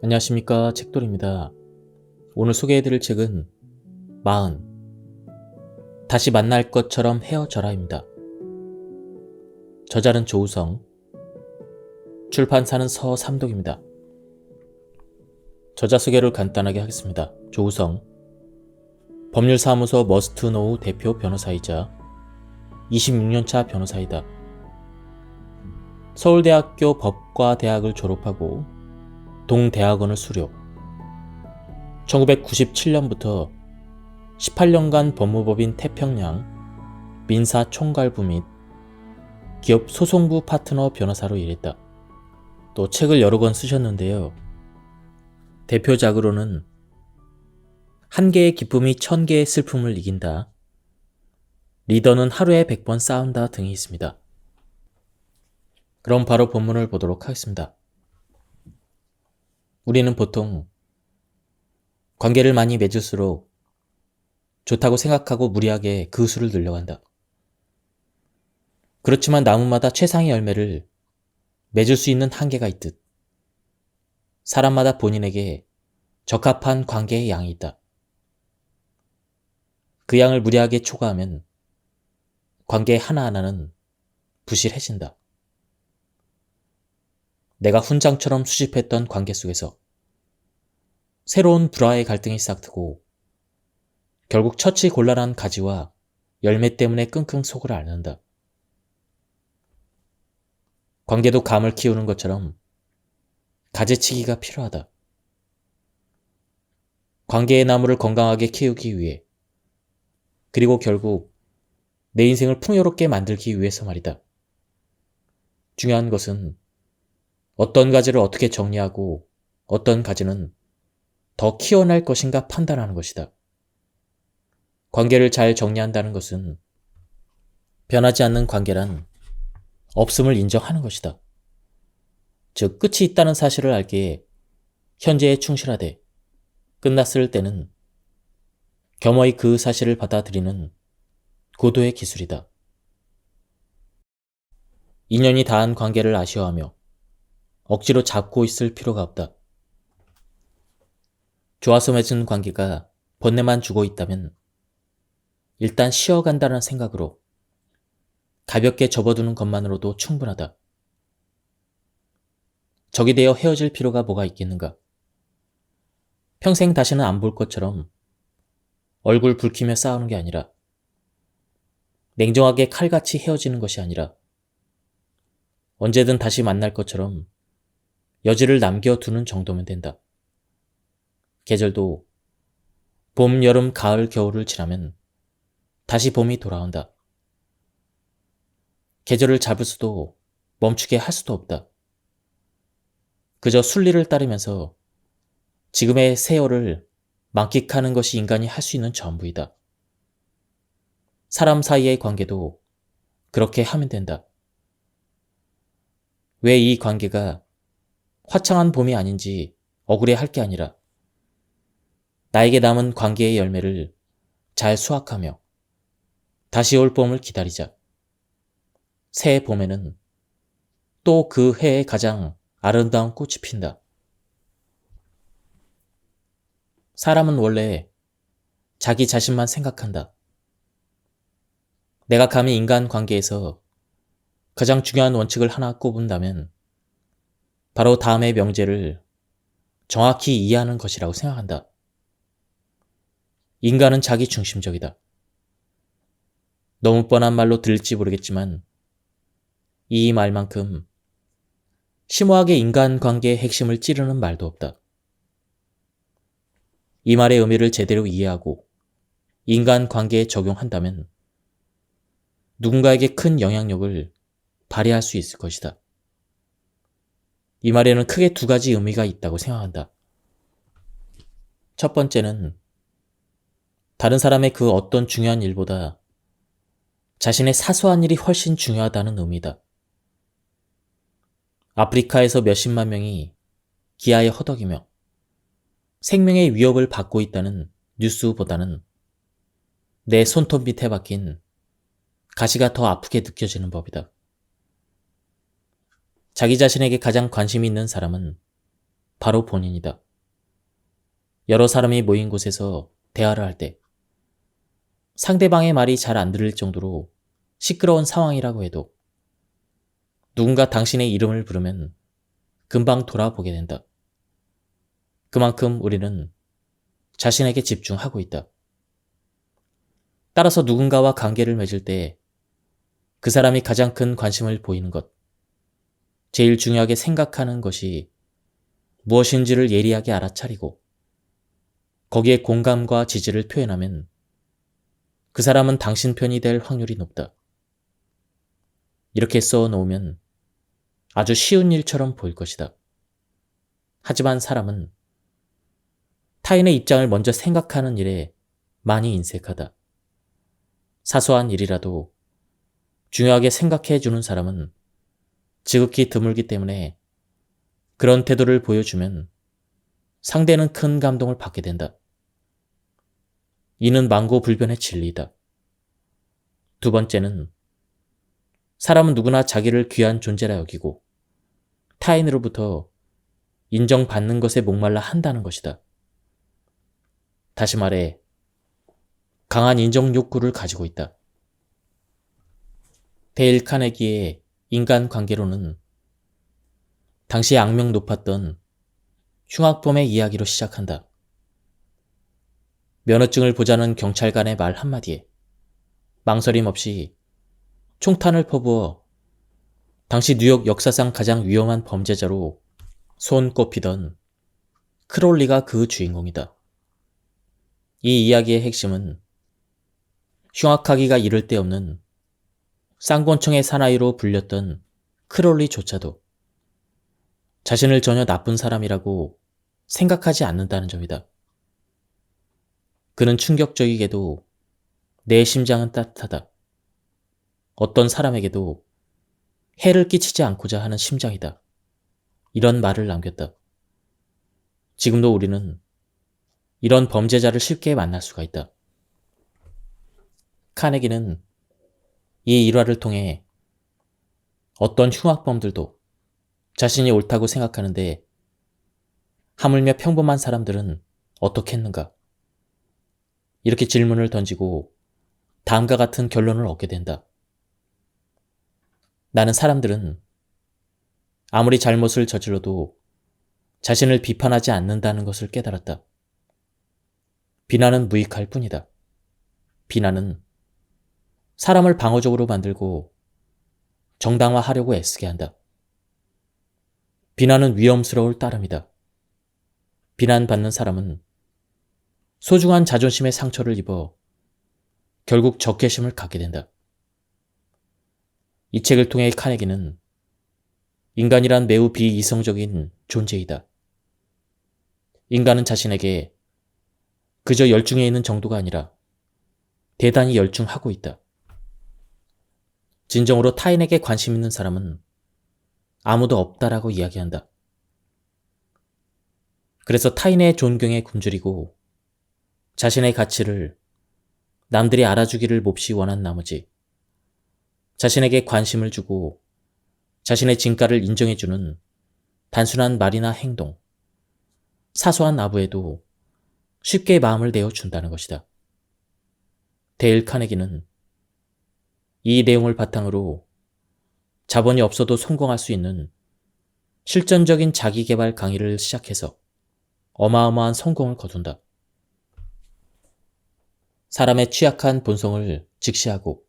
안녕하십니까, 책돌입니다. 오늘 소개해드릴 책은 40. 다시 만날 것처럼 헤어져라입니다. 저자는 조우성, 출판사는 서삼독입니다. 저자 소개를 간단하게 하겠습니다. 조우성, 법률사무소 머스트노우 대표 변호사이자 26년차 변호사이다. 서울대학교 법과대학을 졸업하고 동대학원을 수료. 1997년부터 18년간 법무법인 태평양 민사총괄부 및 기업 소송부 파트너 변호사로 일했다. 또 책을 여러 권 쓰셨는데요. 대표작으로는 한 개의 기쁨이 1000개의 슬픔을 이긴다, 리더는 하루에 100번 싸운다 등이 있습니다. 그럼 바로 본문을 보도록 하겠습니다. 우리는 보통 관계를 많이 맺을수록 좋다고 생각하고 무리하게 그 수를 늘려간다. 그렇지만 나무마다 최상의 열매를 맺을 수 있는 한계가 있듯 사람마다 본인에게 적합한 관계의 양이 있다. 그 양을 무리하게 초과하면 관계 하나하나는 부실해진다. 내가 훈장처럼 수집했던 관계 속에서 새로운 불화의 갈등이 싹트고 결국 처치 곤란한 가지와 열매 때문에 끙끙 속을 앓는다. 관계도 감을 키우는 것처럼 가지치기가 필요하다. 관계의 나무를 건강하게 키우기 위해, 그리고 결국 내 인생을 풍요롭게 만들기 위해서 말이다. 중요한 것은 어떤 가지를 어떻게 정리하고 어떤 가지는 더 키워낼 것인가 판단하는 것이다. 관계를 잘 정리한다는 것은 변하지 않는 관계란 없음을 인정하는 것이다. 즉, 끝이 있다는 사실을 알기에 현재에 충실하되 끝났을 때는 겸허히 그 사실을 받아들이는 고도의 기술이다. 인연이 닿은 관계를 아쉬워하며 억지로 잡고 있을 필요가 없다. 좋아서 맺은 관계가 번뇌만 주고 있다면 일단 쉬어간다는 생각으로 가볍게 접어두는 것만으로도 충분하다. 적이 되어 헤어질 필요가 뭐가 있겠는가? 평생 다시는 안 볼 것처럼 얼굴 붉히며 싸우는 게 아니라, 냉정하게 칼같이 헤어지는 것이 아니라 언제든 다시 만날 것처럼 여지를 남겨두는 정도면 된다. 계절도 봄, 여름, 가을, 겨울을 지나면 다시 봄이 돌아온다. 계절을 잡을 수도 멈추게 할 수도 없다. 그저 순리를 따르면서 지금의 세월을 만끽하는 것이 인간이 할 수 있는 전부이다. 사람 사이의 관계도 그렇게 하면 된다. 왜 이 관계가 화창한 봄이 아닌지 억울해할 게 아니라 나에게 남은 관계의 열매를 잘 수확하며 다시 올 봄을 기다리자. 새 봄에는 또 그 해의 가장 아름다운 꽃이 핀다. 사람은 원래 자기 자신만 생각한다. 내가 감히 인간 관계에서 가장 중요한 원칙을 하나 꼽은다면 바로 다음의 명제를 정확히 이해하는 것이라고 생각한다. 인간은 자기 중심적이다. 너무 뻔한 말로 들릴지 모르겠지만 이 말만큼 심오하게 인간관계의 핵심을 찌르는 말도 없다. 이 말의 의미를 제대로 이해하고 인간관계에 적용한다면 누군가에게 큰 영향력을 발휘할 수 있을 것이다. 이 말에는 크게 두 가지 의미가 있다고 생각한다. 첫 번째는 다른 사람의 그 어떤 중요한 일보다 자신의 사소한 일이 훨씬 중요하다는 의미다. 아프리카에서 몇십만 명이 기아에 허덕이며 생명의 위협을 받고 있다는 뉴스보다는 내 손톱 밑에 박힌 가시가 더 아프게 느껴지는 법이다. 자기 자신에게 가장 관심이 있는 사람은 바로 본인이다. 여러 사람이 모인 곳에서 대화를 할 때 상대방의 말이 잘 안 들릴 정도로 시끄러운 상황이라고 해도 누군가 당신의 이름을 부르면 금방 돌아보게 된다. 그만큼 우리는 자신에게 집중하고 있다. 따라서 누군가와 관계를 맺을 때 그 사람이 가장 큰 관심을 보이는 것, 제일 중요하게 생각하는 것이 무엇인지를 예리하게 알아차리고 거기에 공감과 지지를 표현하면 그 사람은 당신 편이 될 확률이 높다. 이렇게 써놓으면 아주 쉬운 일처럼 보일 것이다. 하지만 사람은 타인의 입장을 먼저 생각하는 일에 많이 인색하다. 사소한 일이라도 중요하게 생각해 주는 사람은 지극히 드물기 때문에 그런 태도를 보여주면 상대는 큰 감동을 받게 된다. 이는 만고불변의 진리이다. 두 번째는 사람은 누구나 자기를 귀한 존재라 여기고 타인으로부터 인정받는 것에 목말라 한다는 것이다. 다시 말해 강한 인정 욕구를 가지고 있다. 데일 카네기의 인간관계론은 당시 악명 높았던 흉악범의 이야기로 시작한다. 면허증을 보자는 경찰관의 말 한마디에 망설임 없이 총탄을 퍼부어 당시 뉴욕 역사상 가장 위험한 범죄자로 손꼽히던 크롤리가 그 주인공이다. 이 이야기의 핵심은 흉악하기가 이를 데 없는 쌍권총의 사나이로 불렸던 크롤리조차도 자신을 전혀 나쁜 사람이라고 생각하지 않는다는 점이다. 그는 충격적이게도 내 심장은 따뜻하다. 어떤 사람에게도 해를 끼치지 않고자 하는 심장이다. 이런 말을 남겼다. 지금도 우리는 이런 범죄자를 쉽게 만날 수가 있다. 카네기는 이 일화를 통해 어떤 흉악범들도 자신이 옳다고 생각하는데 하물며 평범한 사람들은 어떻게 했는가? 이렇게 질문을 던지고 다음과 같은 결론을 얻게 된다. 나는 사람들은 아무리 잘못을 저질러도 자신을 비판하지 않는다는 것을 깨달았다. 비난은 무익할 뿐이다. 비난은 사람을 방어적으로 만들고 정당화하려고 애쓰게 한다. 비난은 위험스러울 따름이다. 비난받는 사람은 소중한 자존심의 상처를 입어 결국 적개심을 갖게 된다. 이 책을 통해 카네기는 인간이란 매우 비이성적인 존재이다. 인간은 자신에게 그저 열중해 있는 정도가 아니라 대단히 열중하고 있다. 진정으로 타인에게 관심 있는 사람은 아무도 없다라고 이야기한다. 그래서 타인의 존경에 굶주리고 자신의 가치를 남들이 알아주기를 몹시 원한 나머지 자신에게 관심을 주고 자신의 진가를 인정해주는 단순한 말이나 행동, 사소한 아부에도 쉽게 마음을 내어준다는 것이다. 데일 카네기는 이 내용을 바탕으로 자본이 없어도 성공할 수 있는 실전적인 자기개발 강의를 시작해서 어마어마한 성공을 거둔다. 사람의 취약한 본성을 직시하고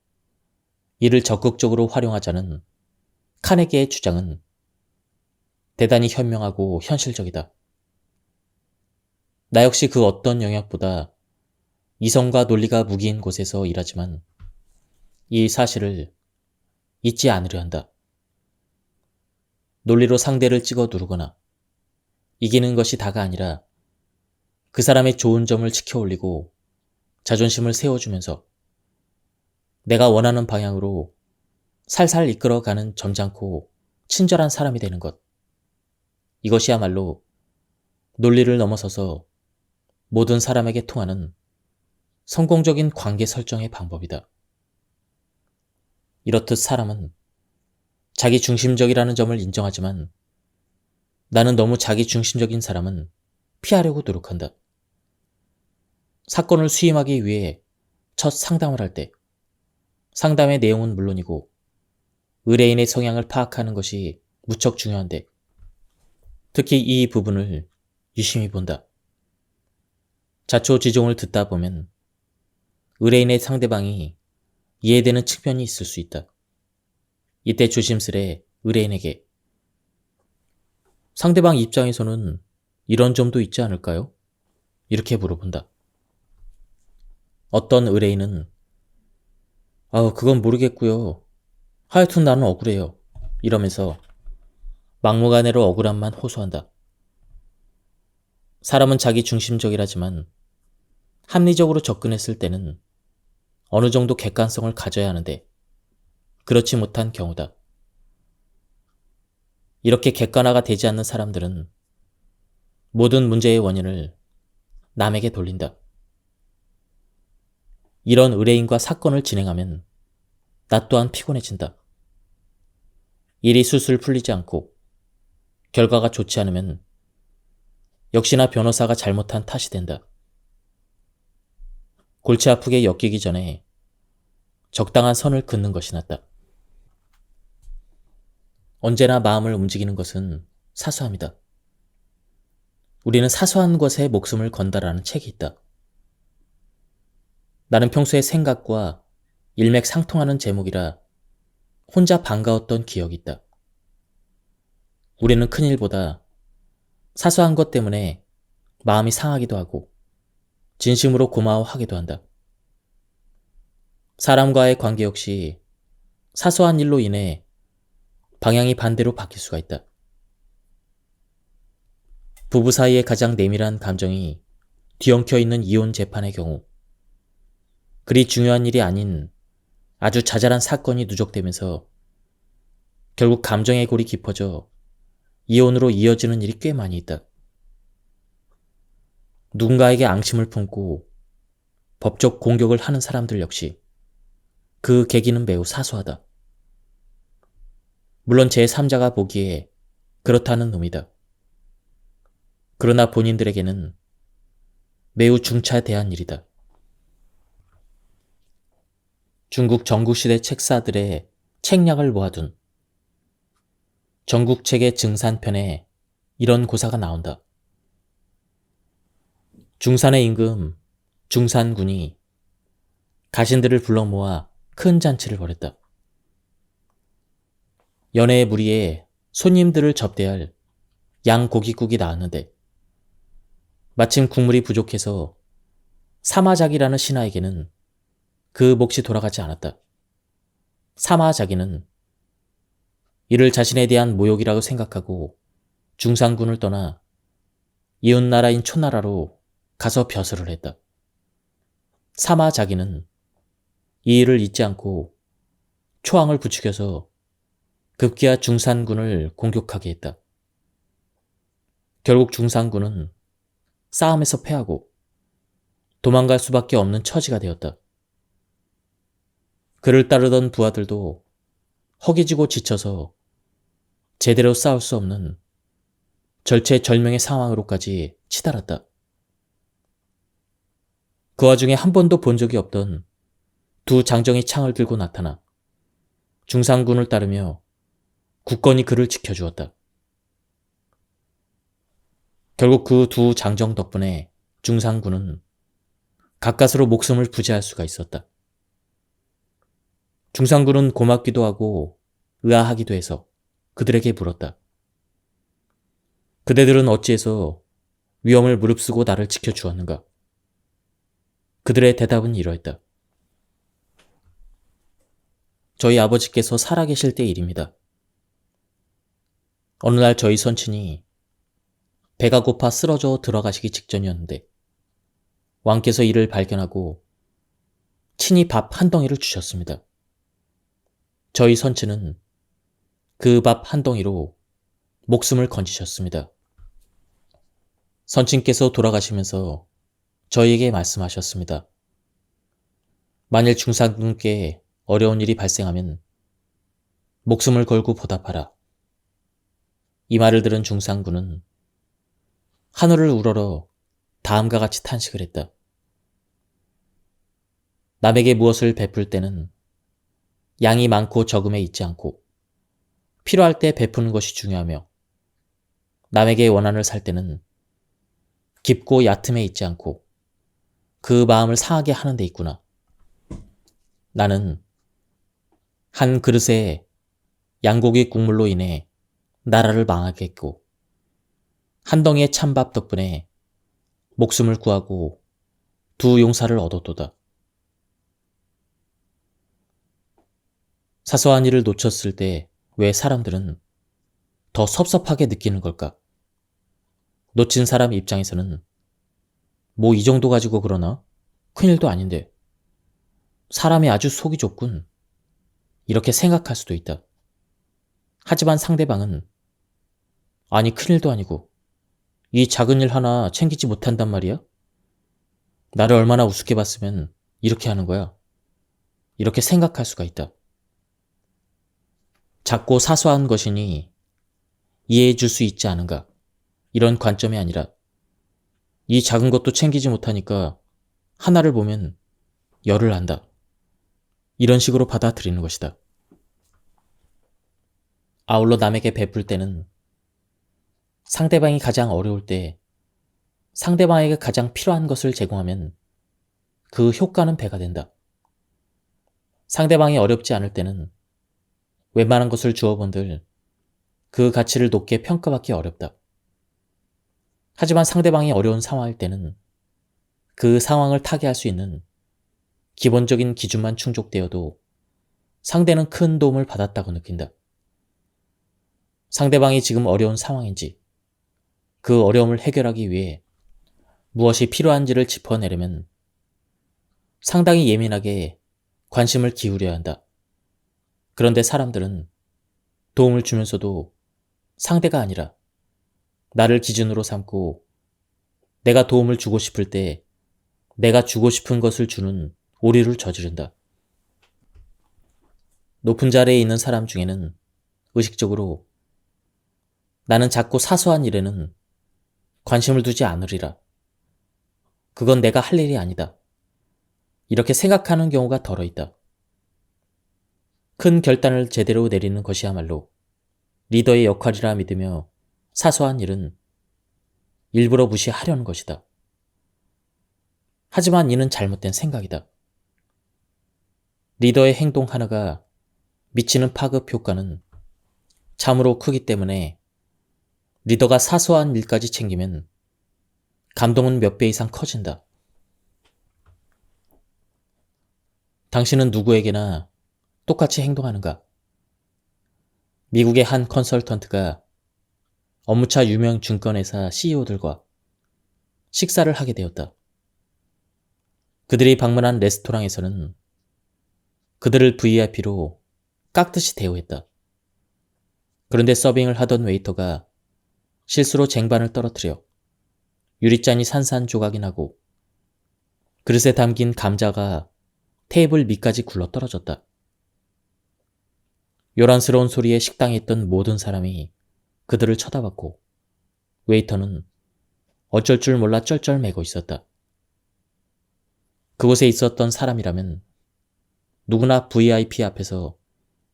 이를 적극적으로 활용하자는 카네기의 주장은 대단히 현명하고 현실적이다. 나 역시 그 어떤 영역보다 이성과 논리가 무기인 곳에서 일하지만 이 사실을 잊지 않으려 한다. 논리로 상대를 찍어 누르거나 이기는 것이 다가 아니라 그 사람의 좋은 점을 지켜 올리고 자존심을 세워주면서 내가 원하는 방향으로 살살 이끌어가는 점잖고 친절한 사람이 되는 것. 이것이야말로 논리를 넘어서서 모든 사람에게 통하는 성공적인 관계 설정의 방법이다. 이렇듯 사람은 자기 중심적이라는 점을 인정하지만 나는 너무 자기 중심적인 사람은 피하려고 노력한다. 사건을 수임하기 위해 첫 상담을 할 때 상담의 내용은 물론이고 의뢰인의 성향을 파악하는 것이 무척 중요한데 특히 이 부분을 유심히 본다. 자초지종을 듣다 보면 의뢰인의 상대방이 이해되는 측면이 있을 수 있다. 이때 조심스레 의뢰인에게 상대방 입장에서는 이런 점도 있지 않을까요? 이렇게 물어본다. 어떤 의뢰인은 그건 모르겠고요. 하여튼 나는 억울해요. 이러면서 막무가내로 억울함만 호소한다. 사람은 자기 중심적이라지만 합리적으로 접근했을 때는 어느 정도 객관성을 가져야 하는데 그렇지 못한 경우다. 이렇게 객관화가 되지 않는 사람들은 모든 문제의 원인을 남에게 돌린다. 이런 의뢰인과 사건을 진행하면 나 또한 피곤해진다. 일이 술술 풀리지 않고 결과가 좋지 않으면 역시나 변호사가 잘못한 탓이 된다. 골치 아프게 엮이기 전에 적당한 선을 긋는 것이 낫다. 언제나 마음을 움직이는 것은 사소합니다. 우리는 사소한 것에 목숨을 건다라는 책이 있다. 나는 평소에 생각과 일맥상통하는 제목이라 혼자 반가웠던 기억이 있다. 우리는 큰일보다 사소한 것 때문에 마음이 상하기도 하고 진심으로 고마워하기도 한다. 사람과의 관계 역시 사소한 일로 인해 방향이 반대로 바뀔 수가 있다. 부부 사이의 가장 내밀한 감정이 뒤엉켜 있는 이혼 재판의 경우 그리 중요한 일이 아닌 아주 자잘한 사건이 누적되면서 결국 감정의 골이 깊어져 이혼으로 이어지는 일이 꽤 많이 있다. 누군가에게 앙심을 품고 법적 공격을 하는 사람들 역시 그 계기는 매우 사소하다. 물론 제3자가 보기에 그렇다는 놈이다. 그러나 본인들에게는 매우 중차대한 일이다. 중국 전국시대 책사들의 책략을 모아둔 전국책의 증산편에 이런 고사가 나온다. 중산의 임금 중산군이 가신들을 불러 모아 큰 잔치를 벌였다. 연회의 무리에 손님들을 접대할 양고깃국이 나왔는데 마침 국물이 부족해서 사마작이라는 신하에게는 그 몫이 돌아가지 않았다. 사마작이는 이를 자신에 대한 모욕이라고 생각하고 중산군을 떠나 이웃나라인 초나라로 가서 벼슬을 했다. 사마자기는 이 일을 잊지 않고 초항을 부추겨서 급기야 중산군을 공격하게 했다. 결국 중산군은 싸움에서 패하고 도망갈 수밖에 없는 처지가 되었다. 그를 따르던 부하들도 허기지고 지쳐서 제대로 싸울 수 없는 절체절명의 상황으로까지 치달았다. 그 와중에 한 번도 본 적이 없던 두 장정이 창을 들고 나타나 중산군을 따르며 굳건히 그를 지켜주었다. 결국 그 두 장정 덕분에 중산군은 가까스로 목숨을 부지할 수가 있었다. 중산군은 고맙기도 하고 의아하기도 해서 그들에게 물었다. 그대들은 어찌해서 위험을 무릅쓰고 나를 지켜주었는가? 그들의 대답은 이러했다. 저희 아버지께서 살아계실 때 일입니다. 어느 날 저희 선친이 배가 고파 쓰러져 들어가시기 직전이었는데 왕께서 이를 발견하고 친히 밥 한 덩이를 주셨습니다. 저희 선친은 그 밥 한 덩이로 목숨을 건지셨습니다. 선친께서 돌아가시면서 저희에게 말씀하셨습니다. 만일 중산군께 어려운 일이 발생하면 목숨을 걸고 보답하라. 이 말을 들은 중상구는 하늘을 우러러 다음과 같이 탄식을 했다. 남에게 무엇을 베풀 때는 양이 많고 적음에 있지 않고 필요할 때 베푸는 것이 중요하며 남에게 원한을 살 때는 깊고 얕음에 있지 않고 그 마음을 상하게 하는 데 있구나. 나는 한 그릇의 양고기 국물로 인해 나라를 망하게 했고 한 덩이의 찬밥 덕분에 목숨을 구하고 두 용사를 얻었도다. 사소한 일을 놓쳤을 때 왜 사람들은 더 섭섭하게 느끼는 걸까? 놓친 사람 입장에서는 뭐 이 정도 가지고 그러나? 큰일도 아닌데. 사람이 아주 속이 좁군. 이렇게 생각할 수도 있다. 하지만 상대방은 아니 큰일도 아니고 이 작은 일 하나 챙기지 못한단 말이야? 나를 얼마나 우습게 봤으면 이렇게 하는 거야. 이렇게 생각할 수가 있다. 작고 사소한 것이니 이해해 줄 수 있지 않은가? 이런 관점이 아니라 이 작은 것도 챙기지 못하니까 하나를 보면 열을 안다. 이런 식으로 받아들이는 것이다. 아울러 남에게 베풀 때는 상대방이 가장 어려울 때 상대방에게 가장 필요한 것을 제공하면 그 효과는 배가 된다. 상대방이 어렵지 않을 때는 웬만한 것을 주어본들 그 가치를 높게 평가받기 어렵다. 하지만 상대방이 어려운 상황일 때는 그 상황을 타개할 수 있는 기본적인 기준만 충족되어도 상대는 큰 도움을 받았다고 느낀다. 상대방이 지금 어려운 상황인지 그 어려움을 해결하기 위해 무엇이 필요한지를 짚어내려면 상당히 예민하게 관심을 기울여야 한다. 그런데 사람들은 도움을 주면서도 상대가 아니라 나를 기준으로 삼고 내가 도움을 주고 싶을 때 내가 주고 싶은 것을 주는 오류를 저지른다. 높은 자리에 있는 사람 중에는 의식적으로 나는 작고 사소한 일에는 관심을 두지 않으리라. 그건 내가 할 일이 아니다. 이렇게 생각하는 경우가 덜어 있다. 큰 결단을 제대로 내리는 것이야말로 리더의 역할이라 믿으며 사소한 일은 일부러 무시하려는 것이다. 하지만 이는 잘못된 생각이다. 리더의 행동 하나가 미치는 파급 효과는 참으로 크기 때문에 리더가 사소한 일까지 챙기면 감동은 몇 배 이상 커진다. 당신은 누구에게나 똑같이 행동하는가? 미국의 한 컨설턴트가 업무차 유명 증권회사 CEO들과 식사를 하게 되었다. 그들이 방문한 레스토랑에서는 그들을 VIP로 깍듯이 대우했다. 그런데 서빙을 하던 웨이터가 실수로 쟁반을 떨어뜨려 유리잔이 산산조각이 나고 그릇에 담긴 감자가 테이블 밑까지 굴러 떨어졌다. 요란스러운 소리에 식당에 있던 모든 사람이 그들을 쳐다봤고 웨이터는 어쩔 줄 몰라 쩔쩔매고 있었다. 그곳에 있었던 사람이라면 누구나 VIP 앞에서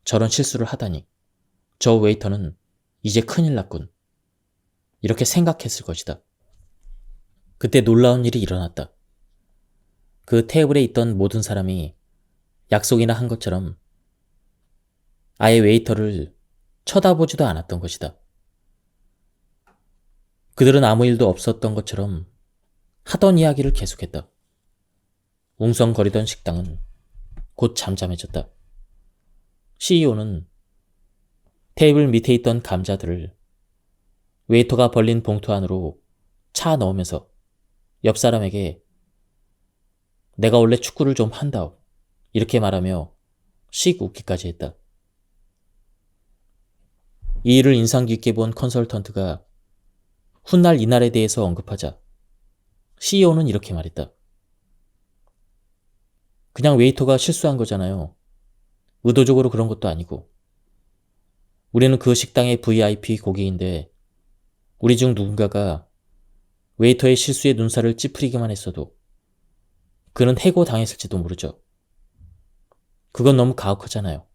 저런 실수를 하다니 저 웨이터는 이제 큰일 났군. 이렇게 생각했을 것이다. 그때 놀라운 일이 일어났다. 그 테이블에 있던 모든 사람이 약속이나 한 것처럼 아예 웨이터를 쳐다보지도 않았던 것이다. 그들은 아무 일도 없었던 것처럼 하던 이야기를 계속했다. 웅성거리던 식당은 곧 잠잠해졌다. CEO는 테이블 밑에 있던 감자들을 웨이터가 벌린 봉투 안으로 차 넣으면서 옆 사람에게 내가 원래 축구를 좀 한다오. 이렇게 말하며 씩 웃기까지 했다. 이 일을 인상 깊게 본 컨설턴트가 훗날 이날에 대해서 언급하자 CEO는 이렇게 말했다. 그냥 웨이터가 실수한 거잖아요. 의도적으로 그런 것도 아니고. 우리는 그 식당의 VIP 고객인데 우리 중 누군가가 웨이터의 실수에 눈살을 찌푸리기만 했어도 그는 해고당했을지도 모르죠. 그건 너무 가혹하잖아요.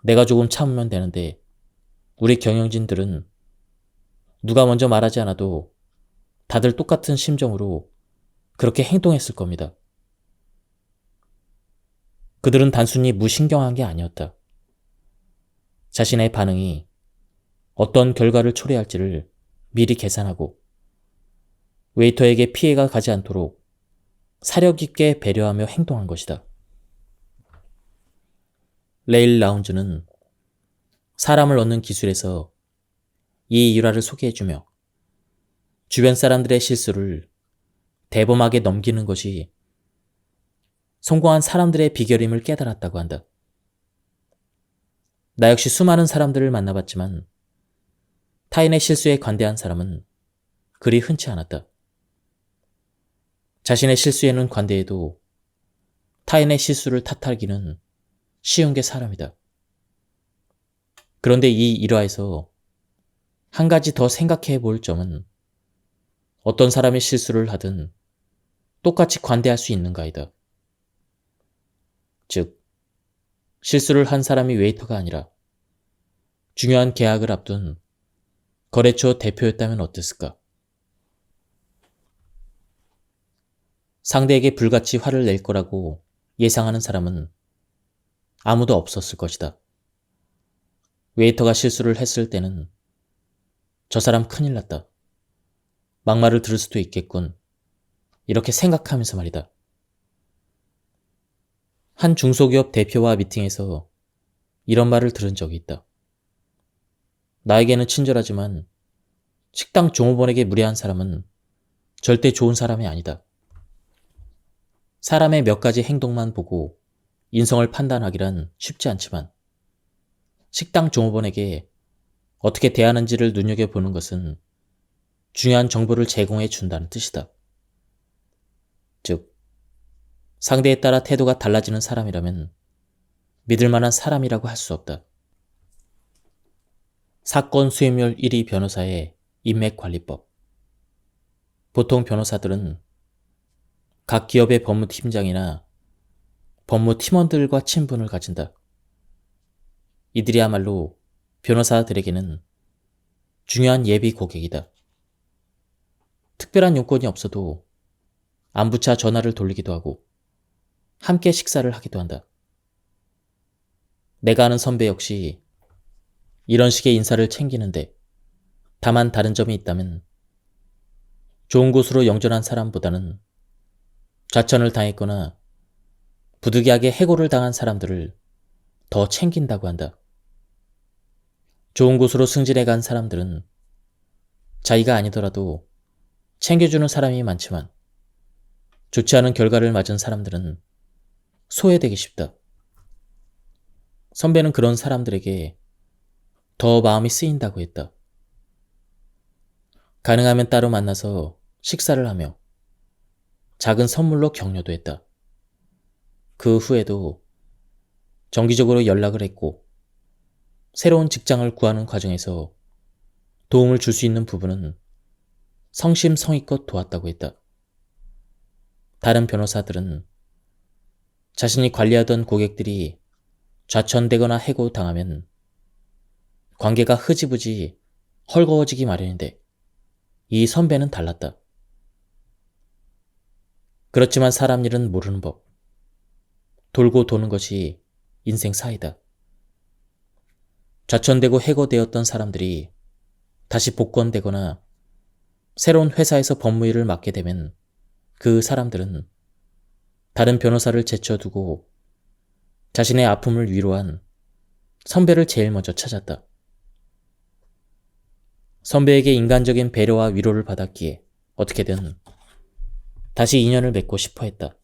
내가 조금 참으면 되는데 우리 경영진들은 누가 먼저 말하지 않아도 다들 똑같은 심정으로 그렇게 행동했을 겁니다. 그들은 단순히 무신경한 게 아니었다. 자신의 반응이 어떤 결과를 초래할지를 미리 계산하고 웨이터에게 피해가 가지 않도록 사력 있게 배려하며 행동한 것이다. 레일 라운즈는 사람을 얻는 기술에서 이 일화를 소개해주며 주변 사람들의 실수를 대범하게 넘기는 것이 성공한 사람들의 비결임을 깨달았다고 한다. 나 역시 수많은 사람들을 만나봤지만 타인의 실수에 관대한 사람은 그리 흔치 않았다. 자신의 실수에는 관대해도 타인의 실수를 탓하기는 쉬운 게 사람이다. 그런데 이 일화에서 한 가지 더 생각해 볼 점은 어떤 사람이 실수를 하든 똑같이 관대할 수 있는가이다. 즉, 실수를 한 사람이 웨이터가 아니라 중요한 계약을 앞둔 거래처 대표였다면 어땠을까? 상대에게 불같이 화를 낼 거라고 예상하는 사람은 아무도 없었을 것이다. 웨이터가 실수를 했을 때는 저 사람 큰일 났다. 막말을 들을 수도 있겠군. 이렇게 생각하면서 말이다. 한 중소기업 대표와 미팅에서 이런 말을 들은 적이 있다. 나에게는 친절하지만 식당 종업원에게 무례한 사람은 절대 좋은 사람이 아니다. 사람의 몇 가지 행동만 보고 인성을 판단하기란 쉽지 않지만 식당 종업원에게 어떻게 대하는지를 눈여겨보는 것은 중요한 정보를 제공해 준다는 뜻이다. 즉, 상대에 따라 태도가 달라지는 사람이라면 믿을 만한 사람이라고 할 수 없다. 사건 수임률 1위 변호사의 인맥관리법. 보통 변호사들은 각 기업의 법무팀장이나 법무팀원들과 친분을 가진다. 이들이야말로 변호사들에게는 중요한 예비 고객이다. 특별한 요건이 없어도 안부차 전화를 돌리기도 하고 함께 식사를 하기도 한다. 내가 아는 선배 역시 이런 식의 인사를 챙기는데 다만 다른 점이 있다면 좋은 곳으로 영전한 사람보다는 좌천을 당했거나 부득이하게 해고를 당한 사람들을 더 챙긴다고 한다. 좋은 곳으로 승진해 간 사람들은 자기가 아니더라도 챙겨주는 사람이 많지만 좋지 않은 결과를 맞은 사람들은 소외되기 쉽다. 선배는 그런 사람들에게 더 마음이 쓰인다고 했다. 가능하면 따로 만나서 식사를 하며 작은 선물로 격려도 했다. 그 후에도 정기적으로 연락을 했고 새로운 직장을 구하는 과정에서 도움을 줄 수 있는 부분은 성심성의껏 도왔다고 했다. 다른 변호사들은 자신이 관리하던 고객들이 좌천되거나 해고당하면 관계가 흐지부지 헐거워지기 마련인데 이 선배는 달랐다. 그렇지만 사람 일은 모르는 법. 돌고 도는 것이 인생 사이다. 좌천되고 해고되었던 사람들이 다시 복권되거나 새로운 회사에서 법무일을 맡게 되면 그 사람들은 다른 변호사를 제쳐두고 자신의 아픔을 위로한 선배를 제일 먼저 찾았다. 선배에게 인간적인 배려와 위로를 받았기에 어떻게든 다시 인연을 맺고 싶어 했다.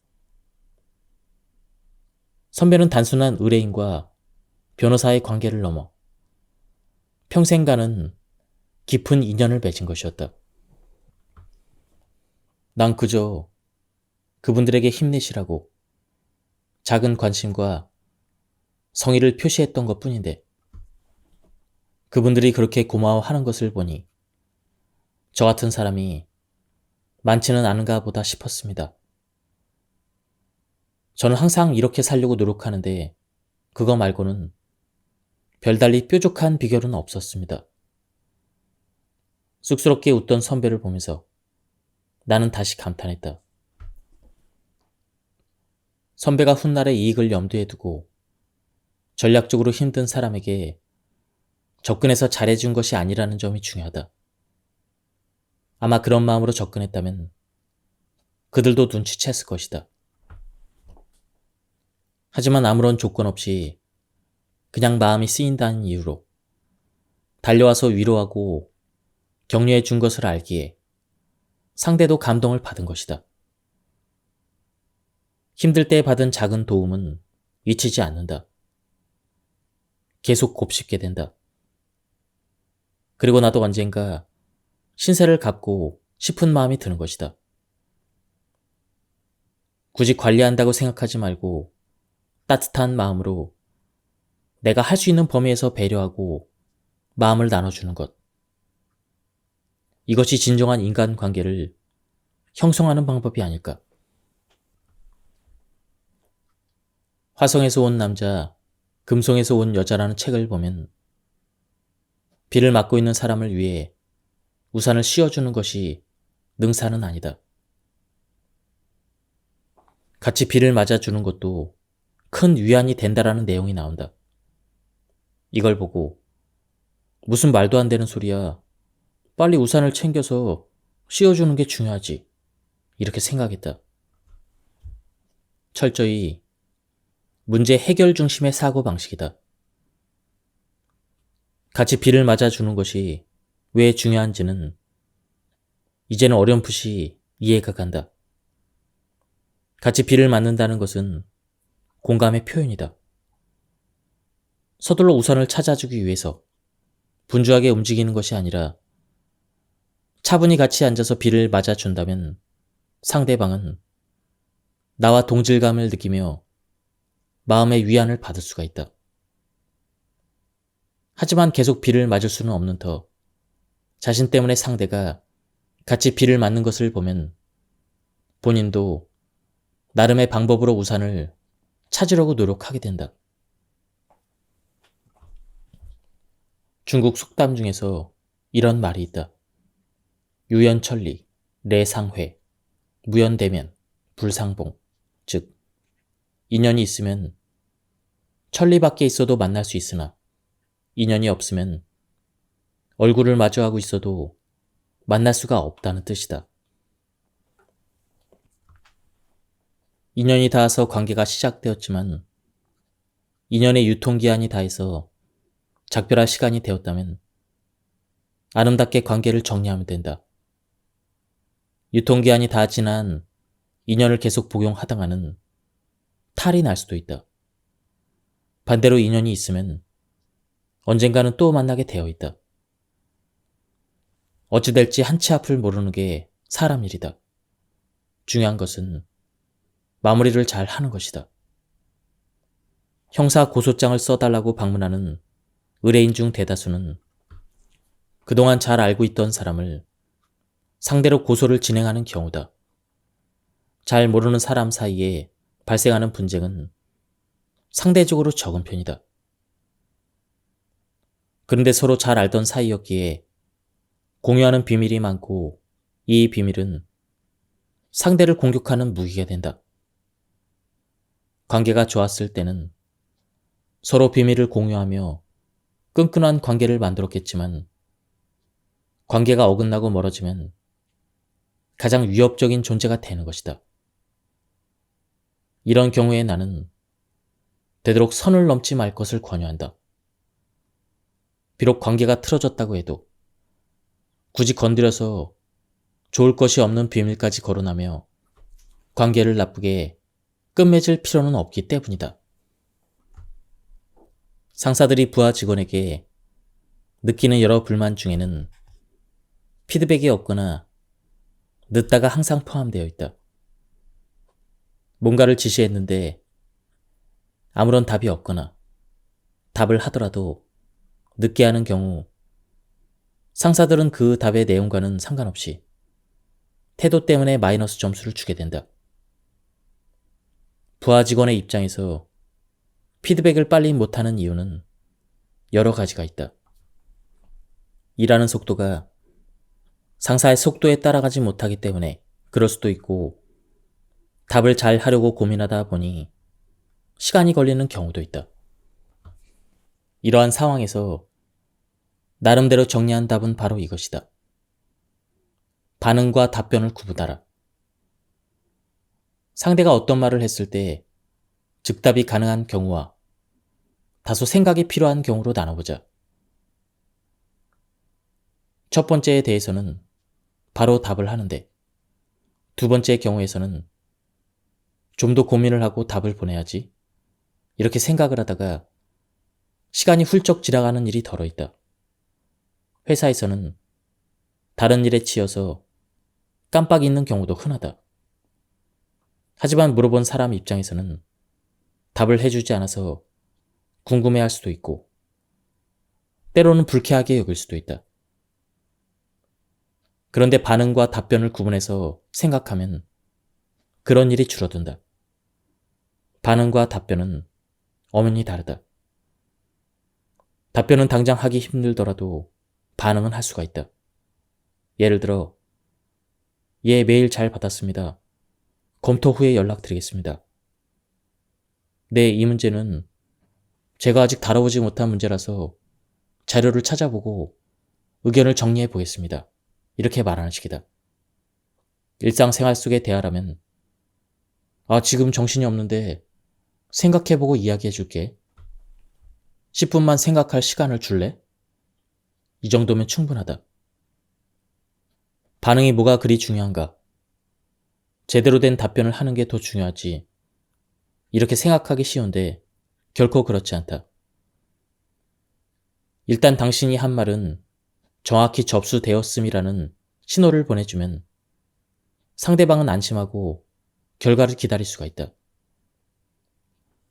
선배는 단순한 의뢰인과 변호사의 관계를 넘어 평생 가는 깊은 인연을 맺은 것이었다. 난 그저 그분들에게 힘내시라고 작은 관심과 성의를 표시했던 것 뿐인데 그분들이 그렇게 고마워하는 것을 보니 저 같은 사람이 많지는 않은가 보다 싶었습니다. 저는 항상 이렇게 살려고 노력하는데 그거 말고는 별달리 뾰족한 비결은 없었습니다. 쑥스럽게 웃던 선배를 보면서 나는 다시 감탄했다. 선배가 훗날의 이익을 염두에 두고 전략적으로 힘든 사람에게 접근해서 잘해준 것이 아니라는 점이 중요하다. 아마 그런 마음으로 접근했다면 그들도 눈치챘을 것이다. 하지만 아무런 조건 없이 그냥 마음이 쓰인다는 이유로 달려와서 위로하고 격려해 준 것을 알기에 상대도 감동을 받은 것이다. 힘들 때 받은 작은 도움은 잊히지 않는다. 계속 곱씹게 된다. 그리고 나도 언젠가 신세를 갚고 싶은 마음이 드는 것이다. 굳이 관리한다고 생각하지 말고 따뜻한 마음으로 내가 할 수 있는 범위에서 배려하고 마음을 나눠주는 것. 이것이 진정한 인간관계를 형성하는 방법이 아닐까. 화성에서 온 남자, 금성에서 온 여자라는 책을 보면 비를 맞고 있는 사람을 위해 우산을 씌워주는 것이 능사는 아니다. 같이 비를 맞아주는 것도 큰 위안이 된다라는 내용이 나온다. 이걸 보고 무슨 말도 안 되는 소리야. 빨리 우산을 챙겨서 씌워주는 게 중요하지. 이렇게 생각했다. 철저히 문제 해결 중심의 사고방식이다. 같이 비를 맞아주는 것이 왜 중요한지는 이제는 어렴풋이 이해가 간다. 같이 비를 맞는다는 것은 공감의 표현이다. 서둘러 우산을 찾아주기 위해서 분주하게 움직이는 것이 아니라 차분히 같이 앉아서 비를 맞아준다면 상대방은 나와 동질감을 느끼며 마음의 위안을 받을 수가 있다. 하지만 계속 비를 맞을 수는 없는 터 자신 때문에 상대가 같이 비를 맞는 것을 보면 본인도 나름의 방법으로 우산을 찾으려고 노력하게 된다. 중국 속담 중에서 이런 말이 있다. 유연천리, 내상회, 무연대면, 불상봉. 즉, 인연이 있으면 천리 밖에 있어도 만날 수 있으나 인연이 없으면 얼굴을 마주하고 있어도 만날 수가 없다는 뜻이다. 인연이 닿아서 관계가 시작되었지만 인연의 유통기한이 닿아서 작별할 시간이 되었다면 아름답게 관계를 정리하면 된다. 유통기한이 다 지난 인연을 계속 복용하다가는 탈이 날 수도 있다. 반대로 인연이 있으면 언젠가는 또 만나게 되어 있다. 어찌 될지 한치 앞을 모르는 게 사람 일이다. 중요한 것은 마무리를 잘 하는 것이다. 형사 고소장을 써달라고 방문하는 의뢰인 중 대다수는 그동안 잘 알고 있던 사람을 상대로 고소를 진행하는 경우다. 잘 모르는 사람 사이에 발생하는 분쟁은 상대적으로 적은 편이다. 그런데 서로 잘 알던 사이였기에 공유하는 비밀이 많고 이 비밀은 상대를 공격하는 무기가 된다. 관계가 좋았을 때는 서로 비밀을 공유하며 끈끈한 관계를 만들었겠지만 관계가 어긋나고 멀어지면 가장 위협적인 존재가 되는 것이다. 이런 경우에 나는 되도록 선을 넘지 말 것을 권유한다. 비록 관계가 틀어졌다고 해도 굳이 건드려서 좋을 것이 없는 비밀까지 거론하며 관계를 나쁘게 끝맺을 필요는 없기 때문이다. 상사들이 부하 직원에게 느끼는 여러 불만 중에는 피드백이 없거나 늦다가 항상 포함되어 있다. 뭔가를 지시했는데 아무런 답이 없거나 답을 하더라도 늦게 하는 경우 상사들은 그 답의 내용과는 상관없이 태도 때문에 마이너스 점수를 주게 된다. 부하 직원의 입장에서 피드백을 빨리 못하는 이유는 여러 가지가 있다. 일하는 속도가 상사의 속도에 따라가지 못하기 때문에 그럴 수도 있고, 답을 잘 하려고 고민하다 보니 시간이 걸리는 경우도 있다. 이러한 상황에서 나름대로 정리한 답은 바로 이것이다. 반응과 답변을 구분하라. 상대가 어떤 말을 했을 때 즉답이 가능한 경우와 다소 생각이 필요한 경우로 나눠보자. 첫 번째에 대해서는 바로 답을 하는데, 두 번째 경우에서는 좀 더 고민을 하고 답을 보내야지, 이렇게 생각을 하다가 시간이 훌쩍 지나가는 일이 덜어 있다. 회사에서는 다른 일에 치여서 깜빡 잊는 경우도 흔하다. 하지만 물어본 사람 입장에서는 답을 해주지 않아서 궁금해할 수도 있고, 때로는 불쾌하게 여길 수도 있다. 그런데 반응과 답변을 구분해서 생각하면 그런 일이 줄어든다. 반응과 답변은 엄연히 다르다. 답변은 당장 하기 힘들더라도 반응은 할 수가 있다. 예를 들어, 예, 메일 잘 받았습니다. 검토 후에 연락드리겠습니다. 네, 이 문제는 제가 아직 다뤄보지 못한 문제라서 자료를 찾아보고 의견을 정리해 보겠습니다. 이렇게 말하는 식이다. 일상생활 속의 대화라면, 지금 정신이 없는데 생각해보고 이야기해줄게. 10분만 생각할 시간을 줄래? 이 정도면 충분하다. 반응이 뭐가 그리 중요한가? 제대로 된 답변을 하는 게 더 중요하지. 이렇게 생각하기 쉬운데 결코 그렇지 않다. 일단 당신이 한 말은 정확히 접수되었음이라는 신호를 보내주면 상대방은 안심하고 결과를 기다릴 수가 있다.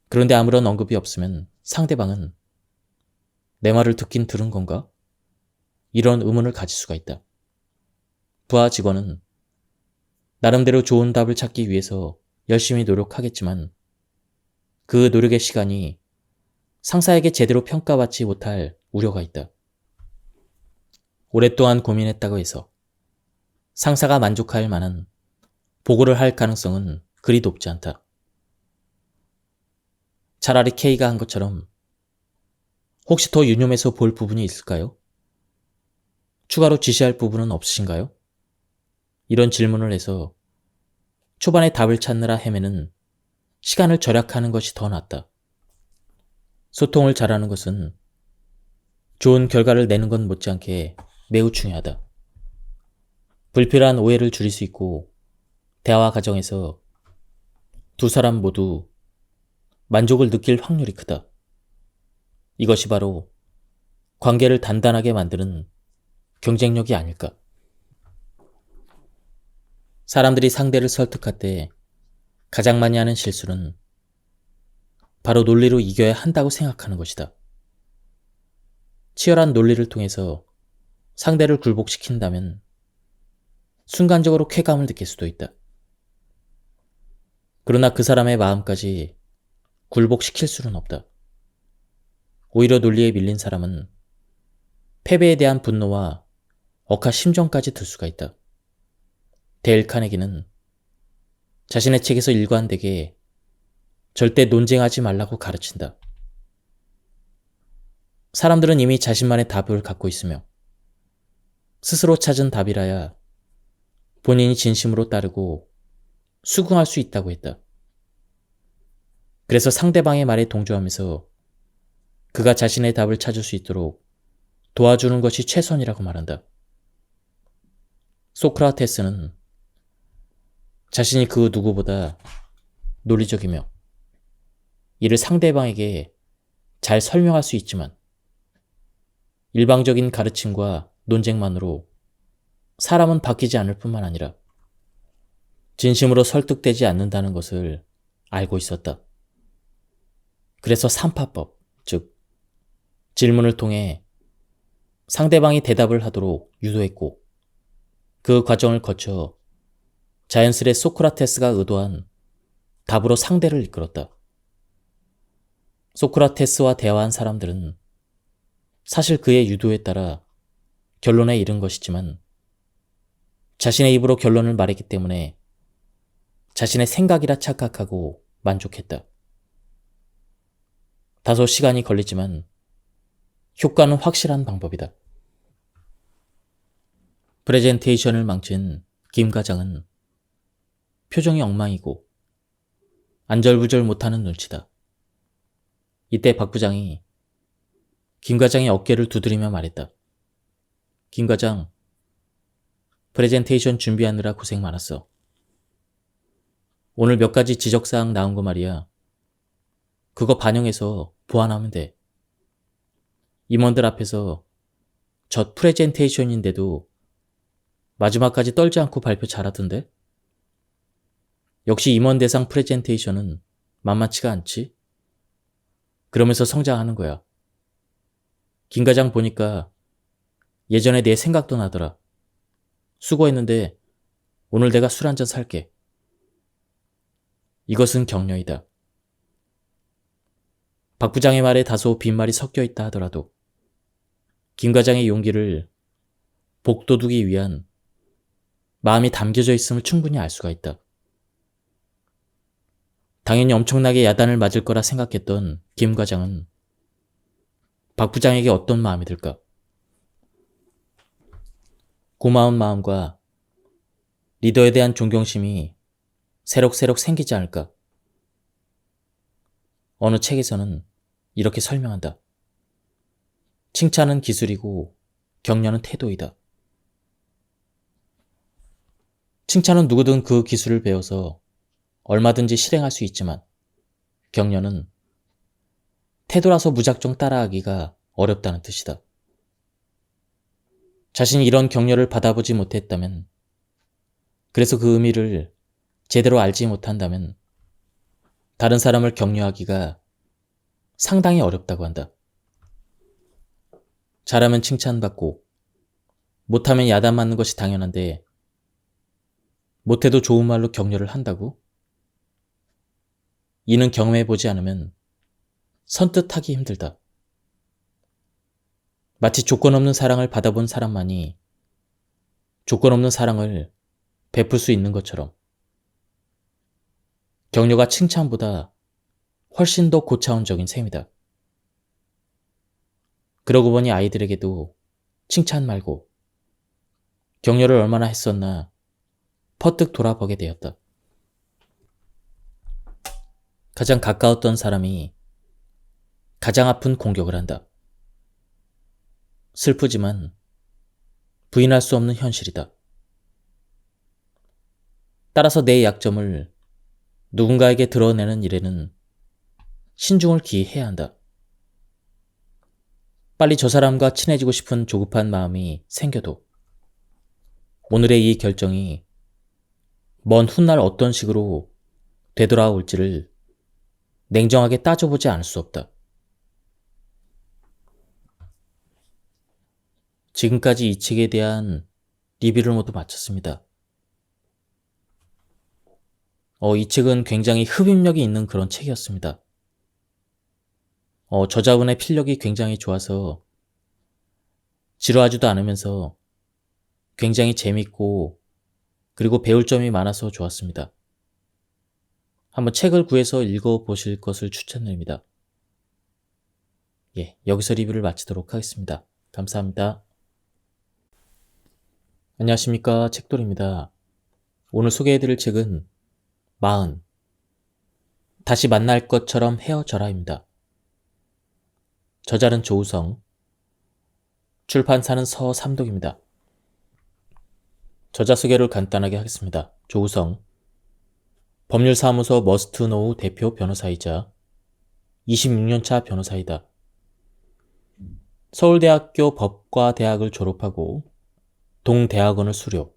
그런데 아무런 언급이 없으면 상대방은 내 말을 듣긴 들은 건가? 이런 의문을 가질 수가 있다. 부하 직원은 나름대로 좋은 답을 찾기 위해서 열심히 노력하겠지만 그 노력의 시간이 상사에게 제대로 평가받지 못할 우려가 있다. 오랫동안 고민했다고 해서 상사가 만족할 만한 보고를 할 가능성은 그리 높지 않다. 차라리 K가 한 것처럼 혹시 더 유념해서 볼 부분이 있을까요? 추가로 지시할 부분은 없으신가요? 이런 질문을 해서 초반에 답을 찾느라 헤매는 시간을 절약하는 것이 더 낫다. 소통을 잘하는 것은 좋은 결과를 내는 것 못지않게 매우 중요하다. 불필요한 오해를 줄일 수 있고, 대화 과정에서 두 사람 모두 만족을 느낄 확률이 크다. 이것이 바로 관계를 단단하게 만드는 경쟁력이 아닐까. 사람들이 상대를 설득할 때 가장 많이 하는 실수는 바로 논리로 이겨야 한다고 생각하는 것이다. 치열한 논리를 통해서 상대를 굴복시킨다면 순간적으로 쾌감을 느낄 수도 있다. 그러나 그 사람의 마음까지 굴복시킬 수는 없다. 오히려 논리에 밀린 사람은 패배에 대한 분노와 억하 심정까지 들 수가 있다. 데일 카네기는 자신의 책에서 일관되게 절대 논쟁하지 말라고 가르친다. 사람들은 이미 자신만의 답을 갖고 있으며 스스로 찾은 답이라야 본인이 진심으로 따르고 수긍할 수 있다고 했다. 그래서 상대방의 말에 동조하면서 그가 자신의 답을 찾을 수 있도록 도와주는 것이 최선이라고 말한다. 소크라테스는 자신이 그 누구보다 논리적이며 이를 상대방에게 잘 설명할 수 있지만 일방적인 가르침과 논쟁만으로 사람은 바뀌지 않을 뿐만 아니라 진심으로 설득되지 않는다는 것을 알고 있었다. 그래서 삼파법, 즉 질문을 통해 상대방이 대답을 하도록 유도했고 그 과정을 거쳐 자연스레 소크라테스가 의도한 답으로 상대를 이끌었다. 소크라테스와 대화한 사람들은 사실 그의 유도에 따라 결론에 이른 것이지만 자신의 입으로 결론을 말했기 때문에 자신의 생각이라 착각하고 만족했다. 다소 시간이 걸리지만 효과는 확실한 방법이다. 프레젠테이션을 망친 김 과장은 표정이 엉망이고 안절부절 못하는 눈치다. 이때 박 부장이 김 과장의 어깨를 두드리며 말했다. 김 과장, 프레젠테이션 준비하느라 고생 많았어. 오늘 몇 가지 지적사항 나온 거 말이야. 그거 반영해서 보완하면 돼. 임원들 앞에서 첫 프레젠테이션인데도 마지막까지 떨지 않고 발표 잘하던데? 역시 임원 대상 프레젠테이션은 만만치가 않지? 그러면서 성장하는 거야. 김 과장 보니까 예전에 내 생각도 나더라. 수고했는데 오늘 내가 술 한잔 살게. 이것은 격려이다. 박 부장의 말에 다소 빈말이 섞여 있다 하더라도 김 과장의 용기를 복돋우기 위한 마음이 담겨져 있음을 충분히 알 수가 있다. 당연히 엄청나게 야단을 맞을 거라 생각했던 김 과장은 박 부장에게 어떤 마음이 들까? 고마운 마음과 리더에 대한 존경심이 새록새록 생기지 않을까? 어느 책에서는 이렇게 설명한다. 칭찬은 기술이고 격려는 태도이다. 칭찬은 누구든 그 기술을 배워서 얼마든지 실행할 수 있지만 격려는 태도라서 무작정 따라하기가 어렵다는 뜻이다. 자신이 이런 격려를 받아보지 못했다면, 그래서 그 의미를 제대로 알지 못한다면 다른 사람을 격려하기가 상당히 어렵다고 한다. 잘하면 칭찬받고 못하면 야단맞는 것이 당연한데 못해도 좋은 말로 격려를 한다고? 이는 경험해보지 않으면 선뜻 하기 힘들다. 마치 조건 없는 사랑을 받아본 사람만이 조건 없는 사랑을 베풀 수 있는 것처럼 격려가 칭찬보다 훨씬 더 고차원적인 셈이다. 그러고 보니 아이들에게도 칭찬 말고 격려를 얼마나 했었나 퍼뜩 돌아보게 되었다. 가장 가까웠던 사람이 가장 아픈 공격을 한다. 슬프지만 부인할 수 없는 현실이다. 따라서 내 약점을 누군가에게 드러내는 일에는 신중을 기해야 한다. 빨리 저 사람과 친해지고 싶은 조급한 마음이 생겨도 오늘의 이 결정이 먼 훗날 어떤 식으로 되돌아올지를 냉정하게 따져보지 않을 수 없다. 지금까지 이 책에 대한 리뷰를 모두 마쳤습니다. 이 책은 굉장히 흡입력이 있는 그런 책이었습니다. 저자분의 필력이 굉장히 좋아서 지루하지도 않으면서 굉장히 재밌고 그리고 배울 점이 많아서 좋았습니다. 한번 책을 구해서 읽어보실 것을 추천드립니다. 여기서 리뷰를 마치도록 하겠습니다. 감사합니다. 안녕하십니까, 책돌입니다. 오늘 소개해드릴 책은 40. 다시 만날 것처럼 헤어져라입니다. 저자는 조우성, 출판사는 서삼독입니다. 저자 소개를 간단하게 하겠습니다. 조우성, 법률사무소 머스트노우 대표 변호사이자 26년차 변호사이다. 서울대학교 법과대학을 졸업하고 동대학원을 수료.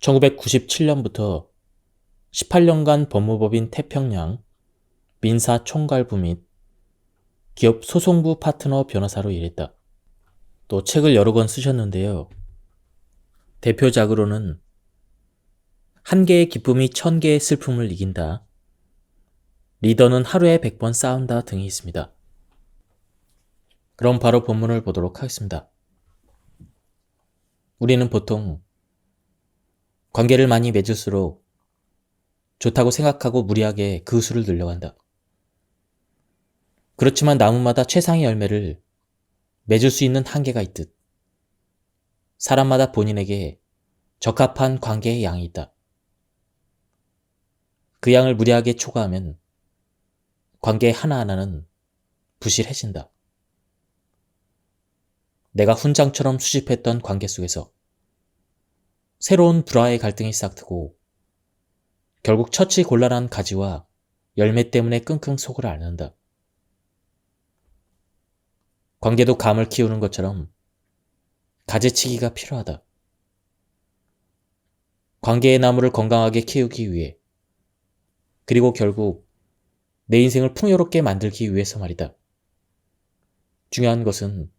1997년부터 18년간 법무법인 태평양 민사총괄부 및 기업 소송부 파트너 변호사로 일했다. 또 책을 여러 권 쓰셨는데요. 대표작으로는 한 개의 기쁨이 1000개의 슬픔을 이긴다, 리더는 하루에 100번 싸운다 등이 있습니다. 그럼 바로 본문을 보도록 하겠습니다. 우리는 보통 관계를 많이 맺을수록 좋다고 생각하고 무리하게 그 수를 늘려간다. 그렇지만 나무마다 최상의 열매를 맺을 수 있는 한계가 있듯 사람마다 본인에게 적합한 관계의 양이 있다. 그 양을 무리하게 초과하면 관계 하나하나는 부실해진다. 내가 훈장처럼 수집했던 관계 속에서 새로운 불화의 갈등이 싹트고 결국 처치 곤란한 가지와 열매 때문에 끙끙 속을 앓는다. 관계도 감을 키우는 것처럼 가지치기가 필요하다. 관계의 나무를 건강하게 키우기 위해, 그리고 결국 내 인생을 풍요롭게 만들기 위해서 말이다. 중요한 것은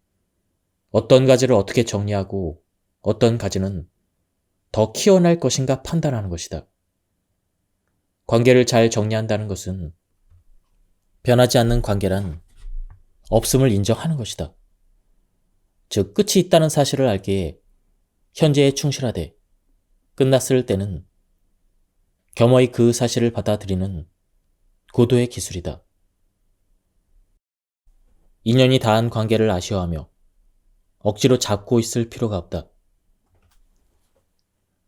어떤 가지를 어떻게 정리하고 어떤 가지는 더 키워낼 것인가 판단하는 것이다. 관계를 잘 정리한다는 것은 변하지 않는 관계란 없음을 인정하는 것이다. 즉, 끝이 있다는 사실을 알기에 현재에 충실하되 끝났을 때는 겸허히 그 사실을 받아들이는 고도의 기술이다. 인연이 닿은 관계를 아쉬워하며 억지로 잡고 있을 필요가 없다.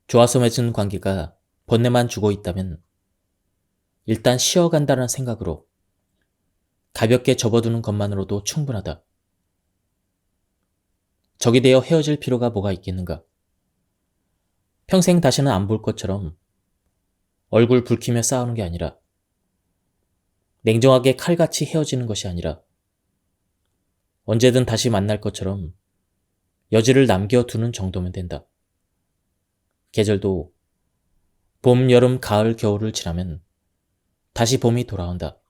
좋아서 맺은 관계가 번뇌만 주고 있다면 일단 쉬어간다는 생각으로 가볍게 접어두는 것만으로도 충분하다. 적이 되어 헤어질 필요가 뭐가 있겠는가? 평생 다시는 안 볼 것처럼 얼굴 붉히며 싸우는 게 아니라, 냉정하게 칼같이 헤어지는 것이 아니라, 언제든 다시 만날 것처럼 여지를 남겨두는 정도면 된다. 계절도 봄, 여름, 가을, 겨울을 지나면 다시 봄이 돌아온다.